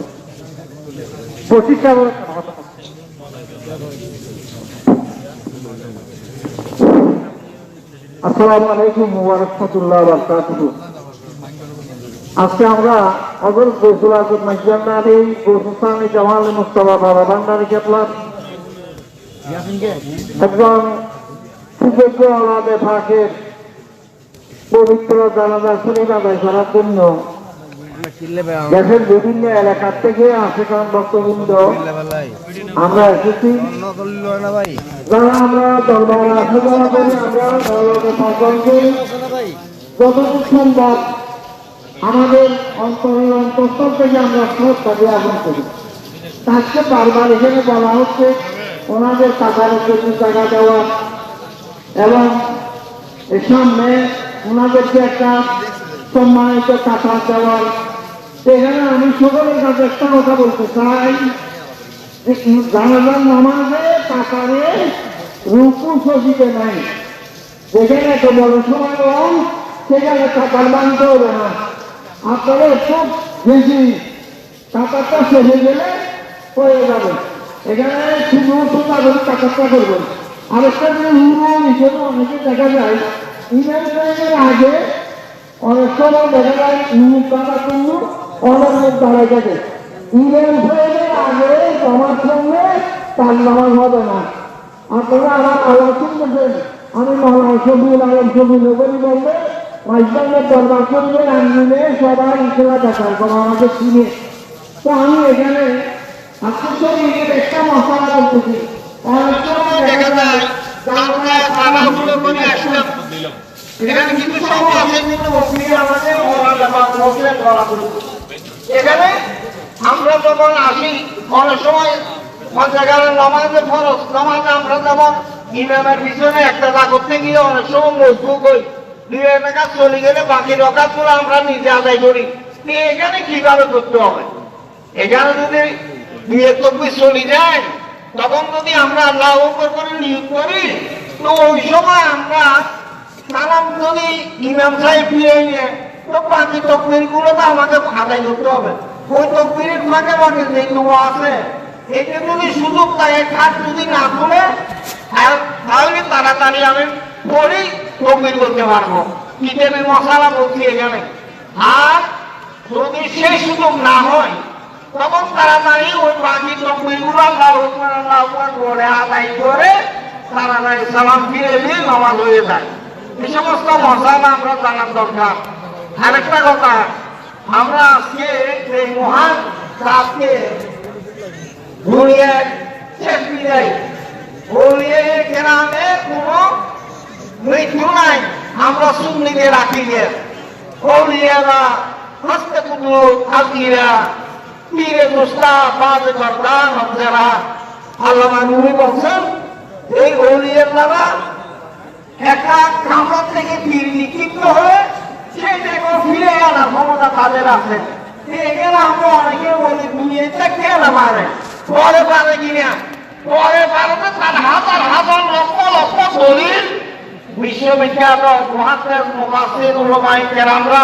আসসালামু আলাইকুম ওয়া রাহমাতুল্লাহি ওয়া বারাকাতুহু আজকে আমরা হযরত গৌসুল আজম মাইজান্নারি গোসানি জামাল মুস্তাফা বাবা ভান্ডারী কেবলা একজন সুযোগ্য আলাদে ফাঁকের পবিত্র জানাজা শরীফ আদায় করার জন্য দেশের বিভিন্ন এলাকার থেকে আশেখান ভক্তবৃন্দ আমরা এসেছি যারা আমরা দরবার আসা করি আমরা যতটুকু সম্ভব আমাদের অন্তরের অন্তঃস্থল থেকে আমরা শ্রদ্ধা জ্ঞাপন করি তাকে বারবার এখানে বলা হচ্ছে ওনাদের টাকার জন্য টাকা দেওয়া এবং এর সামনে ওনাদেরকে একটা সম্মানিত টাকা দেওয়ার সেখানে আমি সকলের কাছে একটা কথা বলতে চাই জানাজার নামাজে টাকারে রুকু সজিতে নাই যেখানে একটা বড় সময় কম সেখানে টাকার বানতে হবে না আপনারা খুব বেশি টাকাটা শেষে গেলে হয়ে যাবে এখানে শুধু টাকাটা করবেন আরেকটা যে ইমেল হিসেবে অনেকে দেখা যায় ইমেল টাইমের আগে অনেক সময় দেখা যায় ইমেল টাকা কিন্তু অনেক লোক দাঁড়ায় থাকে ইমেল টাইমের আগে জমার সঙ্গে তার নামাজ হবে না আপনারা আমার আলোচনা করবেন আমি মহলায় সবিউল আলম সবিউল বলি বলবে মাইজবানের দরবার করবেন আনলে সবাই ইসলা দেখার কোনো আমাকে চিনে তো আমি এখানে একটা মশলা করতেছি অনেক সময় দেখা যায় এখানে আমরা যখন আসি অনেক সময় নামাজে ফরজ নামাজে আমরা যেমন ইমামের পিছনে একটা দা করতে গিয়ে অনেক সময় মজবুত হই 2 টাকা চলে গেলে বাকি রকাতগুলো আমরা নিজে আদায় করি এখানে কিভাবে করতে হবে এখানে যদি 2 তকবীর চলে যায় তখন যদি আমরা আল্লাহু আকবার করে নিয়ত করি তো ওই সময় আমরা সালাম যদি ইমাম সাহেব ফিরে নিয়ে তো বাকি তকবীর গুলো তো আমাকে আদায় করতে হবে ওই তকবীরের ফাঁকে ফাঁকে যে দোয়া আছে এটা যদি সুযোগ পায় কাজ যদি না করে তাহলে তাড়াতাড়ি আমি পড়ি তকবীর করতে পারবো কিতাবের মশালা বলছি এখানে আর যদি সেই সুযোগ না হয় তখন তাড়াতাড়ি ওই বাকি তকবীরগুলো আল্লাহু আকবার করে আদায় করে তাড়াতাড়ি সালাম ফিরে দিয়ে নামাজ হয়ে যায় এই সমস্ত মশালা আমরা জানার দরকার আরেকটা কথা আমরা আজকে এই মহান কাজকে ঘুরিয়ে শেষ বিদায় ঘুরিয়ে গ্রামে কোনো মৃত্যু নাই, আমরা সুন্নিকে রাখি গে ওলিয়ারা হস্তে কুতুব আকিরা পীরে মুস্তা বাদ গর্দান যারা আল্লামা রুমি বলছেন এই ওলিয়ারা একটা কামড় থেকে তীর নিক্ষিপ্ত হয়ে সেইটাকে ফিরে আনার ক্ষমতা তাদের আছে। এখানে আমরা অনেকে বলি দুনিয়াতে কেন মারে, পরে পারে কিনা, পরে পারে তো তার হাজার হাজার লক্ষ লক্ষ দলিল বিশ্ববিখ্যাত মহাত্মের মুফাসসির উলামায়ে কেরামরা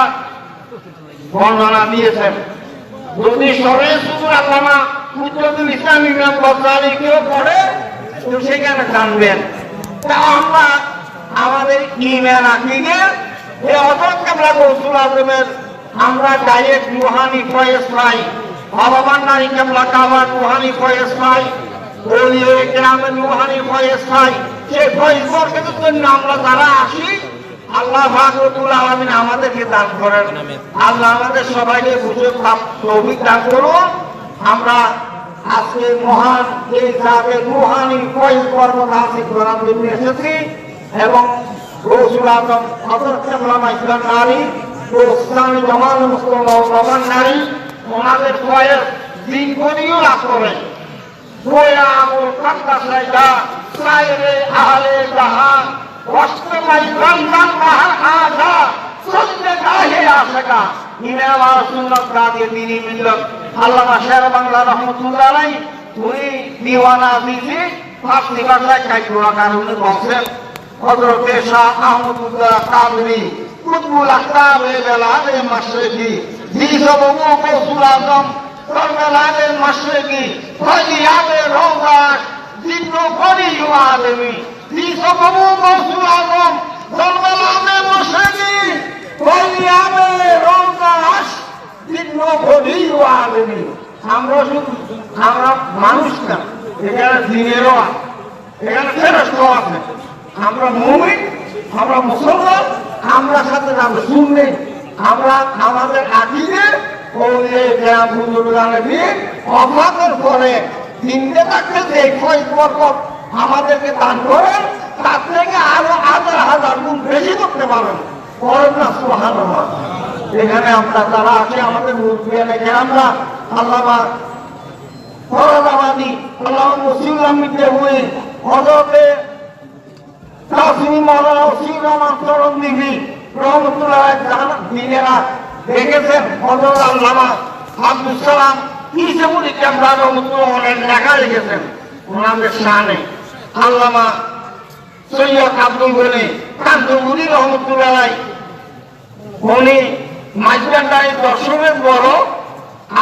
বর্ণনা দিয়েছেন। যদি সরে শুধু আল্লামা হুজ্জতুল ইসলাম ইমাম গজ্জালী কেউ পড়ে তো সেখানে জানবেন। তা আমরা আমাদের ঈমান আকীদার এই হযরত কিবলা গৌসুল আযমের আমরা ডাইরেক্ট রুহানি ফয়েজ পাই, ভগবান নারী কিবলা কাবার রুহানি ফয়েজ পাই, ওলিয়ে কেরামের রুহানি ফয়েজ পাই। সেই ফয়েজ বরকতের জন্য আমরা যারা আসি আল্লাহ পাক রব্বুল আলামিন আমাদেরকে দান করেন। আল্লাহ আমাদের সবাইকে বুঝে তৌফিক দান করুন। আমরা আজকে মহান এই জাতের রুহানি ফয়েজ বরকত হাসিল করার জন্য এসেছি এবং গৌসুল আজম হযরত কিবলা মাইসুর নারী ও ইসলামী জামাত মুসলিম রহমান নারী ওনাদের ফয়েজ দিন করিও লাভ করে গোয়া আমল কান্তা সাইদা সাইরে আহলে জাহান ওয়াসমাই রমজান মাহা আজা সন্নে গাহে আশকা ইমাম আর সুন্নাত কাদি দ্বীনি মিল্লাত আল্লামা শের বাংলা রহমাতুল্লাহ আলাইহি উনি দিওয়ানা দিছি ফার্সি ভাষায় কাইকুয়া কারণে বলছেন হযরত শাহ আহমদুল্লাহ কাদরি কুতুবুল আকতাব বেলালে মাশরিকি জিসবু গৌসুল আজম বেলালে মাশরিকি ফাইয়াবে রওদাস জিন্নু করি আলমি জিসবু গৌসুল আজম বেলালে মাশরিকি ফাইয়াবে রওদাস জিন্নু করি আলমি। আমরা মানুষ না, এখানে দিনেরও আছে, এখানে ফেরেশতা আছে। আমরা মুমিন, আমরা মুসলমান, আমরা সাথে আমরা সুন্নি, আমরা আমাদের আকীদা ওলিয়ে কেরাম বুজুর্গানে দিয়ে ওফাতের পরে জিন্দে থাকতে যে ফয়েজ বরকত আমাদেরকে দান করেন তার থেকে আরো হাজার হাজার গুণ বেশি করতে পারেন। করেন না সুবহানাল্লাহ। এখানে আমরা যারা আছে আমাদের মুরব্বিয়ানে কেরামরা আল্লামা ফরদাবাদী আল্লামা মুসলিম আহমদ দেহুই হযরতে তাসমিম মাওলানা ওসির রহমান চরণদিঘি রহমতুল্লাহ দিনেরা দেখেছেন হযরত আল্লামা আব্দুল সালাম ইসেমুল কিবলা রহমতুল্লাহ লেখা লিখেছেন ওনাদের শানে। আল্লামা সৈয়দ আব্দুল গনি কান্তমুনি রহমতুল্লাহ উনি মাইজবান্ডারি দর্শনের বড়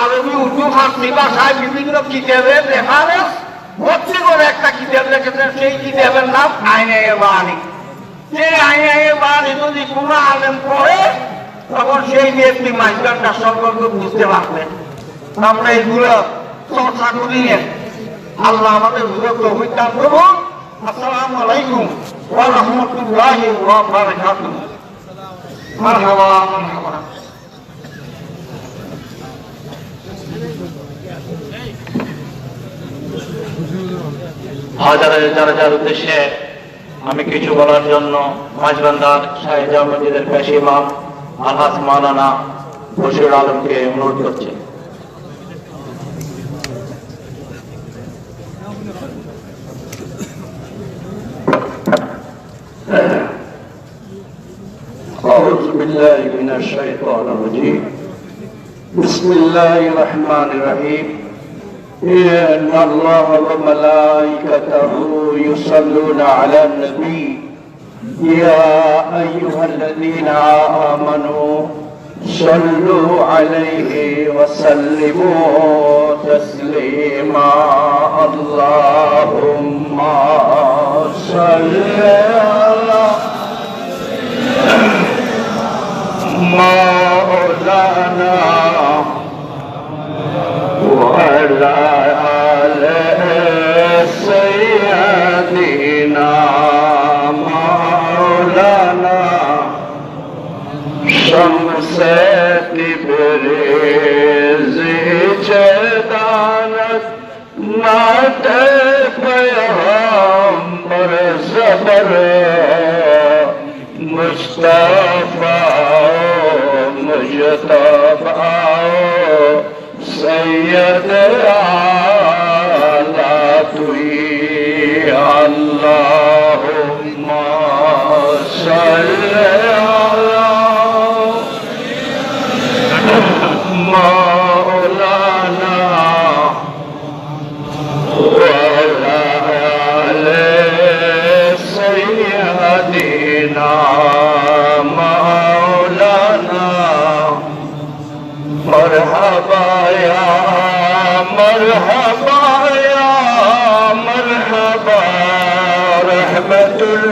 আরবি উর্দু ফার্সি ভাষায় বিভিন্ন কিতাবের রেফারেন্স ভর্তি করে একটা কিতাব লিখেছেন। সেই কিতাবের নাম আইনে বাণী। সেই আইনে বাণী যদি কোনো আলেম পড়ে তখন সেই ব্যক্তি মাইজবান্ডা সম্পর্কে বুঝতে পারবেন। আমরা এইগুলো চর্চা করি। আল্লাহ আমাদের তৌফিক দান করুন। আসসালামু আলাইকুম ওয়া রাহমাতুল্লাহি ওয়া বারাকাতুহু। মারহাবা মারহাবা। হাজারের যার উদ্দেশ্যে আমি কিছু বলার জন্য মাঝবান্ধার শাহেজা মসজিদের পেশ ইমাম আলহাজ মাওলানা বশির আলমকে অনুরোধ করছি। أعوذ بالله من الشيطان الرجيم بسم الله الرحمن الرحيم إن الله وملائكته يصلون على النبي يا أيها الذين آمنوا صلوا عليه وسلموا تسليما اللهم صل على مولانا وعلى آل سيدنا مولانا شمس تبريز جدانت نات پیغمبر زبر मुस्तफा मुजतबा सैयद आला तुई अल्लाहुम्मा सल्ली अला मौलाना वअला आले सय्यदिना मौलाना मरहबा या मरहबा या मरहबा रहमतुल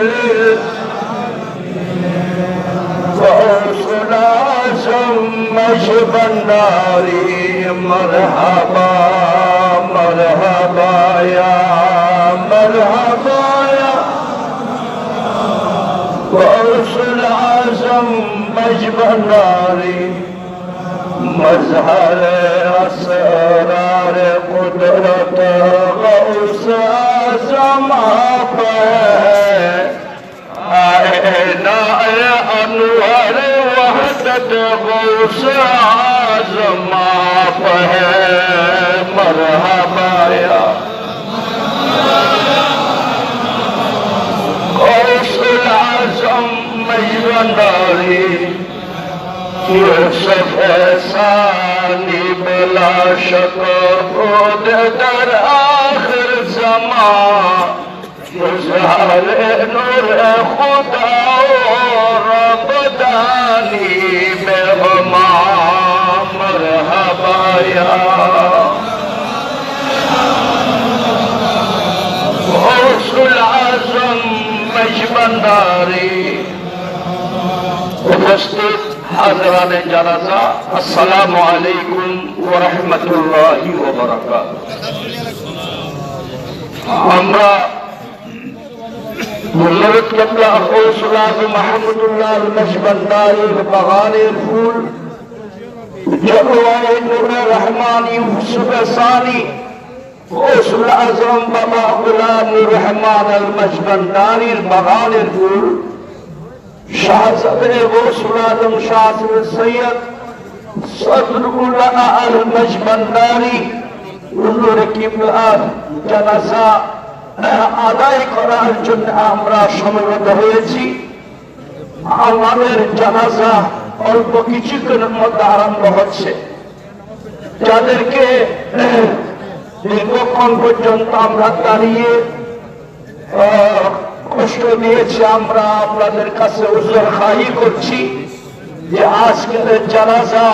गौसुल आज़म मजबंदारी मरहबा मरहबा या मरहबा या गौसुल आज़म मजबंदारी मजहर असरार कुदरत गौस आज़म आप है अनवर वहदत गौस आज़म आप है मरहबा या गौसुल आज़म मजबंदारी यूसुफ सानी बला शक खुद दर आखिर ज़मा मुज़हर नूर खुदा रब्बानी मेहमा मरहबा या गौसुल आज़म मजबंदारी उपस्थित हाज़राने जनाज़ा अस्सलामु अलैकुम व रहमतुल्लाहि व बरकातुहू। আমরা হযরত কিবলা গৌসুল আযম মাহমুদুল্লাহ আল মজবন্দারির বাগানের ফুল জলওয়ায়ে নূরে রহমান ইউসুফ সানি গৌসুল আযম বাবা গুলাম রহমান আল মজবন্দারির বাগানের ফুল শাহজাদে গৌসুল আযম শাহ সৈয়দ সদরুল্লাহ আল মজবন্দারি হুজুর কিবলার জানাজা আদায় করার জন্য আমরা সমবেত হয়েছি। আমাদের জানাজা অল্প কিছুক্ষণের মধ্যে আরম্ভ হচ্ছে। যাদেরকে দীর্ঘক্ষণ পর্যন্ত আমরা দাঁড়িয়ে কষ্ট দিয়েছি, আমরা আপনাদের কাছে উজর খাহি করছি যে আজকের জানাজা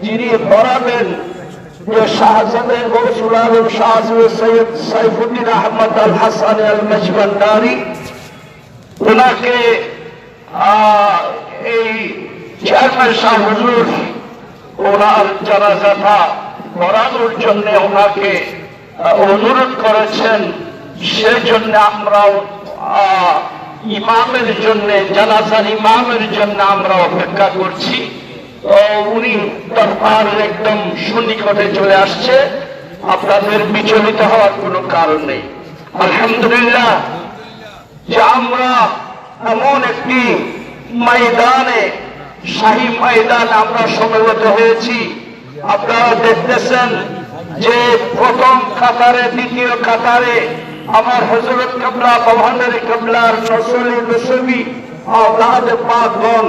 যিনি পড়াবেন যে শাহজাদে গৌসুল আযম শাহ সৈয়দ সাইফুদ্দিন আহমদ আল হাসান আল মজবন্দারি, ওনাকে এই চেয়ারম্যান শাহ হুজুর ওনার জানাজাটা পড়ানোর জন্য ওনাকে অনুরোধ করেছেন। সেজন্য আমরাও ইমামের জন্য, জানাজার ইমামের জন্য আমরা অপেক্ষা করছি। উনি দরবারের একদম সন্নিকটে চলে আসছে, আপনাদের বিচলিত হওয়ার কোনো কারণ নেই। আলহামদুলিল্লাহ যে আমরা এমন একটি ময়দানে, শাহী ময়দানে আমরা সমবেত হয়েছি। আপনারা দেখতেছেন যে প্রথম কাতারে, দ্বিতীয় কাতারে আমার হযরত কিবলা বাবানের কিবলার নসলি নসবি আওলাদ পাকগণ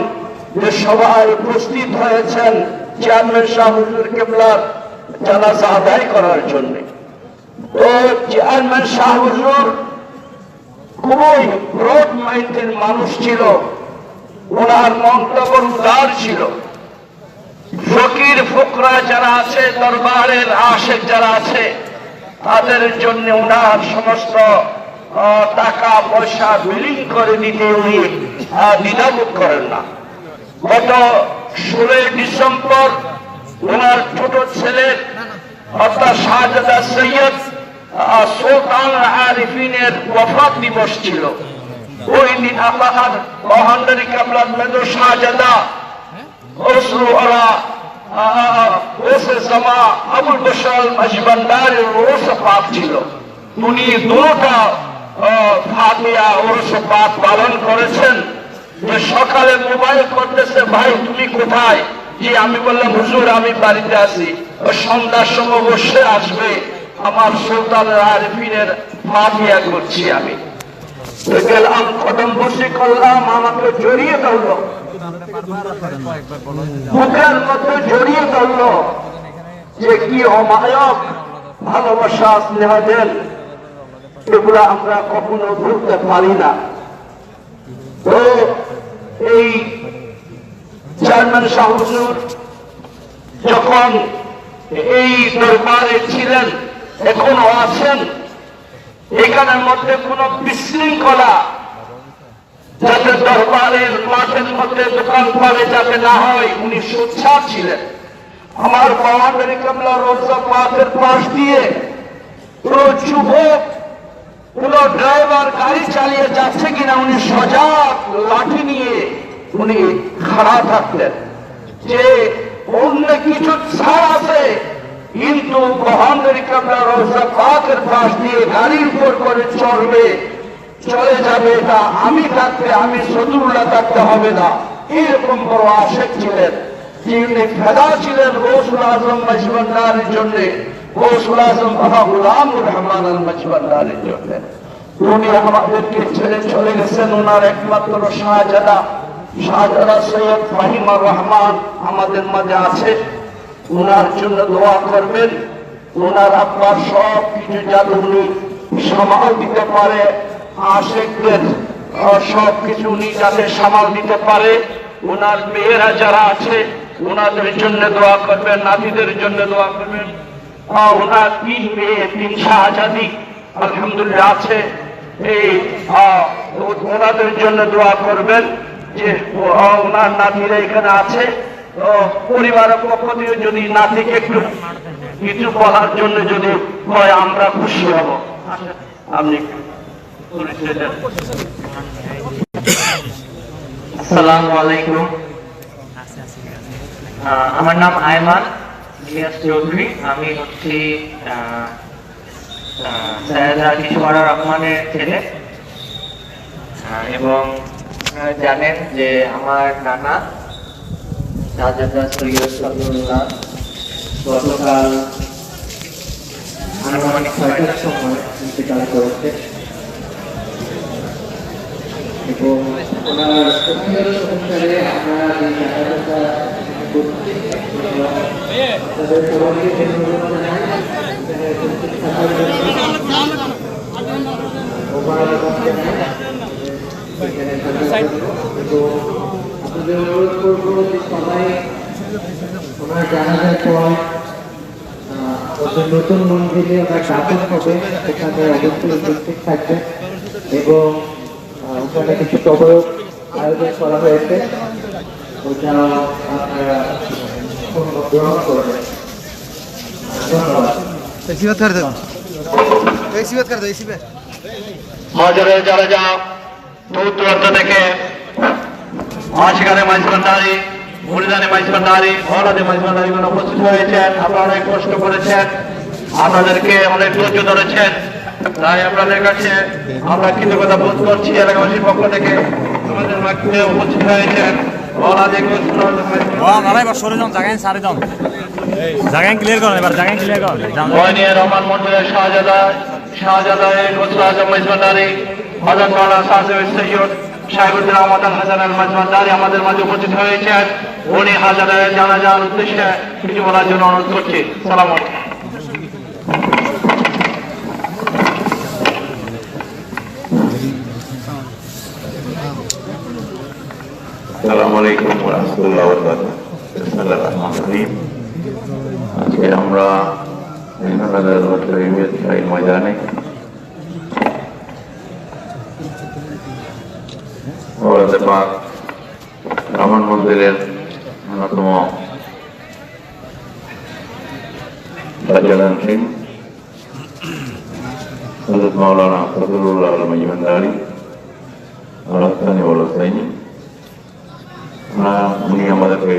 যে সবাই উপস্থিত হয়েছেন চেয়ারম্যান শাহ হুজুর কিবলার জানাজা আদায় করার জন্য। তো চেয়ারম্যান শাহ হুজুর খুবই ব্রড মাইন্ডের মানুষ ছিল, ওনার মন্তব্য উদার ছিল। ফকির ফুকরা যারা আছে, দরবারের আশেক যারা আছে, তাদের জন্য ওনার সমস্ত টাকা পয়সা বিলীন করে দিতে উনি দ্বিধাবোধ করেন না। গত 16 ডিসেম্বর ওনার ছোট ছেলের অর্থাৎ শাহজাদা সৈয়দ সুলতান আরিফিনের ওয়াফাত দিবস ছিল। ওই দিন আল্লাহর মহানদারি কিবলা মেজো শাহজাদা ওসরুওয়ালা ওসে জামা আবুল বশর মজবন্দারের ওরস পাক ছিল। উনি দুটা ফাতিহা ওরস পাক পালন করেছেন। যে সকালে মোবাইল করতেছে, ভাই তুমি কোথায়? যে আমি বললাম হুজুর আমি বাড়িতে আছি। ও সন্ধ্যার সময় বসে আসবে, আমার সুলতানের আরিফিনের ফাতিহা করছি আমি। গেলাম, কদম বসে করলাম, আমাকে জড়িয়ে ধরলো, বুকের মধ্যে জড়িয়ে ধরলো, যে কি অমায়ক ভালোবাসা স্নেহ দেন, এগুলো আমরা কখনো ভুলতে পারি না। তো এই চেয়ারম্যান শাহ হুজুর যখন এই দরবারে ছিলেন, এখনো আছেন, এখানের মধ্যে কোন বিশৃঙ্খলা যাতে দরবারের মাঠের মধ্যে দোকান পারে যাতে না হয়, উনি সোচ্চার ছিলেন। আমার বাবাদের কামলা রোজা পাকের পাশ দিয়ে কোন যুবক, কোন ড্রাইভার গাড়ি চালিয়ে যাচ্ছে কিনা উনি সজাগ লাঠি নিয়ে উনি খাড়া থাকতেন, যে অন্য কিছু ছাড় আছে, কিন্তু বাবাদের কামলা রোজা পাকের পাশ দিয়ে গাড়ির উপর করে চলবে, চলে যাবে, এটা আমি থাকতে, আমি সদুল্লাহ থাকতে হবে না, এরকম বড় আশেক ছিলেন। যিনি ফেদা ছিলেন গৌসুল আজম মজবন্দারের জন্য, গৌসুল আজম বাবা গুলামুর রহমান আল মজবন্দারের জন্য। উনি আমাদেরকে ছেড়ে চলে গেছেন। ওনার একমাত্র শাহজাদা সৈয়দ ফাহিমুর রহমান আমাদের মাঝে আছে, ওনার জন্য দোয়া করবেন। ওনার আব্বার সব কিছু যাতে উনি সামাল দিতে পারে, আশেকদের সব কিছু উনি যাতে সামাল দিতে পারে। ওনার মেয়েরা যারা আছে ওনাদের জন্য দোয়া করবেন, নাতিদের জন্য দোয়া করবেন। ওনার 3 মেয়ে 3 শাহজাদি আলহামদুলিল্লাহ আছে, এই ওনাদের জন্য দোয়া করবেন। যে ওনার নাতিরা এখানে আছে, পরিবারের পক্ষ থেকে যদি নাতিকে একটু কিছু বলার জন্য যদি হয় আমরা খুশি হব। আপনি আসসালামু আলাইকুম, আমার নাম আয়মান ইলিয়াস চৌধুরী। আমি হচ্ছি সৈয়দা কিশোরা রহমানের ছেলে, এবং আপনারা জানেন যে আমার নানা শাহজাদা সৈয়দ সাদুল্লাহ গতকাল আনুমানিক 6টার সময় ইন্তেকাল করেছে, এবং ওনার অনুসারে আমরা এই জায়গাটা করছি। তাদের সবাইকে ধন্যবাদ জানাই। আপনাদের অনুরোধ করবো যে সবাই ওনার জানাজার পর নতুন মন্দিরে ওনার দাফন হবে, সেখানে অবশ্যই উপস্থিত থাকবে, এবং ওখানে কিছু তবরক আয়োজন করা হয়েছে, ওটাও আপনারা গ্রহণ করবেন। ধন্যবাদ। হাজারে যারা যা দূর দূরান্ত থেকে আশিকারে মাইজবান্ডারি, মুরিদানি মাইজবান্ডারি, হলাদি মাইজবান্ডারি উপস্থিত হয়েছেন, আপনারা অনেক কষ্ট করেছেন, আপনাদেরকে অনেক ধৈর্য ধরেছেন, তাই আপনাদের কাছে আমরা কৃতজ্ঞতা বোধ করছি। এলাকাবাসীর পক্ষ থেকে আমাদের মাঝে উপস্থিত হয়েছেন রহমান মন্দিরের শাহজাদা গৌসুল আজম মজবন্দারি, হযরত মাওলানা সৈয়দ সাহেবুদ্দিন আহমদ আল হাসান আল মজবন্দারি আমাদের মাঝে উপস্থিত হয়েছেন। উনি হাজারের জানাজার উদ্দেশ্যে কিছু বলার জন্য অনুরোধ করছি। সালাম আলাইকুম। আসসালামু আলাইকুম ওয়া রাহমাতুল্লাহি ওয়া বারাকাতুহু। বিসমিল্লাহির রহমানির রহিম। আজকে আমরা ময়দানে রহমান মন্দিরের অন্যতম শাহজালাল সিং হযরত মাওলানা ফজলুল্লাহ আল মজবন্দারি আল-হাসানি ওয়াল হুসাইনি, উনি আমাদেরকে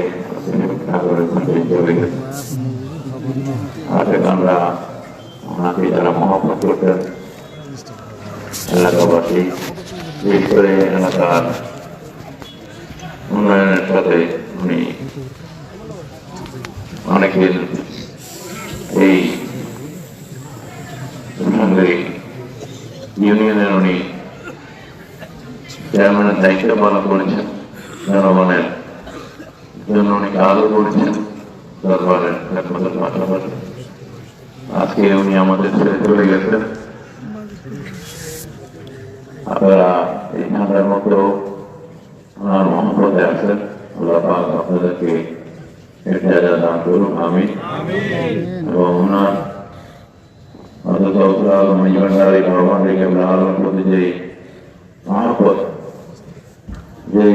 চলে গেছেন। আমরা ওনাকে যারা মহব্বত করতেন, এলাকাবাসী, বিশেষ করে এলাকার উন্নয়নের সাথে উনি অনেকের এই ইউনিয়নের উনি চেয়ারম্যানের দায়িত্ব পালন করেছেন, জনগণের জন্য উনি কাজও করেছেন দরবারের খেদমতের পাশাপাশি। আজকে উনি আমাদের ছেড়ে চলে গেছেন। আপনারা এই ঠান্ডার মতো ওনার মহব্বতে আছেন, আল্লাহ পাক আপনাদেরকে এর দান করুন, আমিন। এবং ওনার প্রতি যে মহব্বত, যে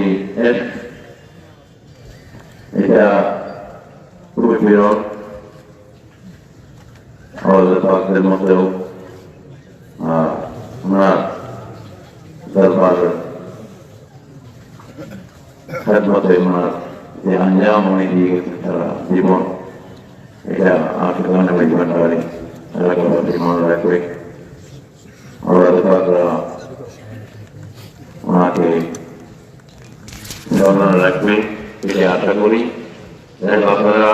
এটা খুবই বিরল। আমাদের মধ্যেও ওনার দরবারের খেদমতে ওনার যে আঞ্জাম উনি দিয়ে গেছে সারা জীবন, এটা আশিকানে ভান্ডারী এলাকাবাসী মনে রাখবে। ওনাকে স্মরণ রাখবে এটা আশা করি। আপনারা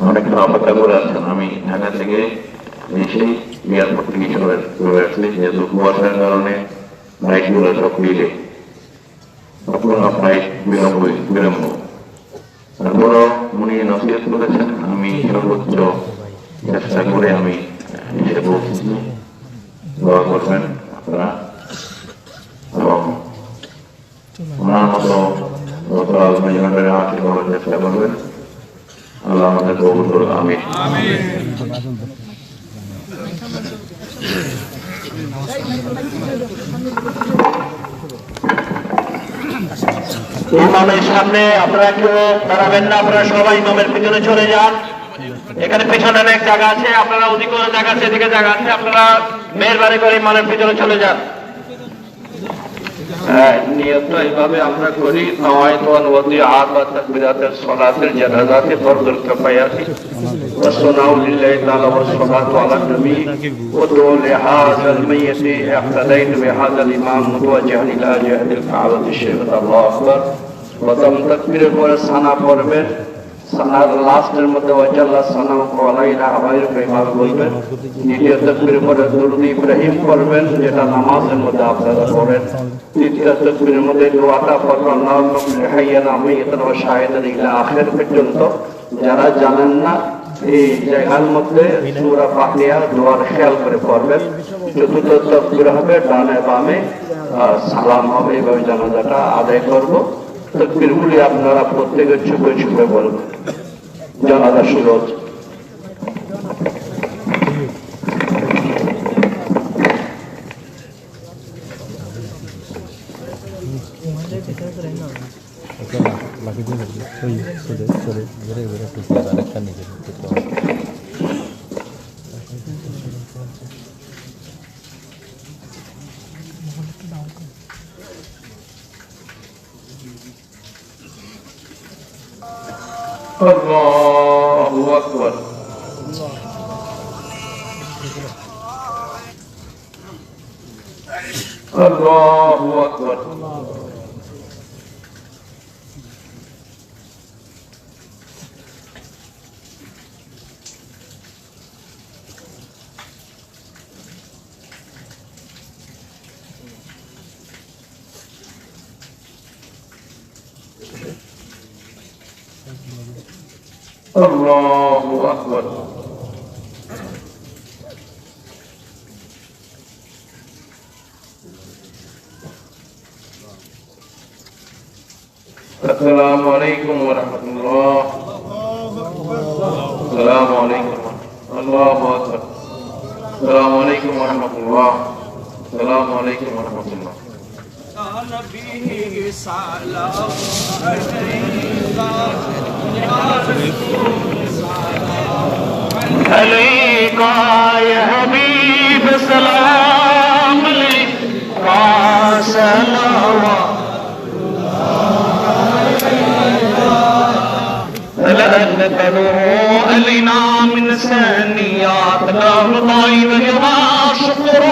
অনেকক্ষণ অপেক্ষা করে আছেন। আমি ঢাকা থেকে এসেই এয়ারপোর্ট থেকে চলে আসছি, যেহেতু কুয়াশার কারণে ফ্লাইটগুলো সব মিলে সম্পূর্ণ ফ্লাইট বিলম্ব। তারপরও উনি নসিহত করেছেন, আমি সর্বোচ্চ চেষ্টা করে আমি এসে পৌঁছেছি। দোয়া করবেন আপনারা এবং ওনার মতো আশীর্বাদ করার চেষ্টা করবেন। আল্লাহ আমাদের কবুল করুন, আমিন। ইমামের সামনে আপনারা কেউ দাঁড়াবেন না, আপনারা সবাই ইমামের পিছনে চলে যান। এখানে পেছনে অনেক জায়গা আছে, আপনারা ওদিকে জায়গা আছে, এদিকে জায়গা আছে, আপনারা মেহরবানি করে ইমামের পিছনে চলে যান। নিয়ত এইভাবে আমরা করি, নওয়াইতুল ওয়াদিআত ওয়া তাকবীরাতুস সালাতের জানাজাতে ফরজুল কিফায়াতি ওয়া সুনাউ লিল্লাহি তাআলা ওয়া সালাতু আলা নবী ওয়া দুআ লিহাযাল মাইয়িতি ইহতাদাইতু বিহাযাল ইমাম মুতাওয়াজ্জিহান ইলা জিহাতিল কাবাতি শরীফ। আল্লাহু আকবার। প্রথম তাকবীরের পরে সানা পড়বেন, সানার লাস্টের মধ্যে ওয়াজাল্লাহ সানাউ আলাইনা আবাইর ভাবে বলবেন। দ্বিতীয় তাকবীরের পরে দুরূদ ইব্রাহিম পড়বেন, যেটা নামাজের মধ্যে আপনারা পড়েন। তৃতীয় তাকবীরের মধ্যে দোয়াটা পড়বেন, আল্লাহুম্মা হাইয়ানা মাইয়াতান ওয়া শাহিদান ইলা আখির পর্যন্ত। যারা জানেন না এই জায়গার মধ্যে সূরা ফাতিহা দোয়ার খেয়াল করে পড়বেন। চতুর্থ তাকবীর হবে ডানে বামে সালাম হবে, এইভাবে জানাজাটা আদায় করব। তাকবীরগুলি আপনারা প্রত্যেকের চুপে চুপে বলবেন। জানাজা শুরু হচ্ছে। আল্লাহু আকবার। আল্লাহু আকবার। আল্লাহু আকবার। আসসালামু আলাইকুম ওয়া রাহমাতুল্লাহ। আসসালামু আলাইকুম। আল্লাহু আকবার। আসসালামু আলাইকুম ওয়া রাহমাতুল্লাহ। আসসালামু আলাইকুম ওয়া রাহমাতুল্লাহ। عليك يا حبيب سلام عليك صلوات لأنك نور علينا من سنيات لا رضا شكر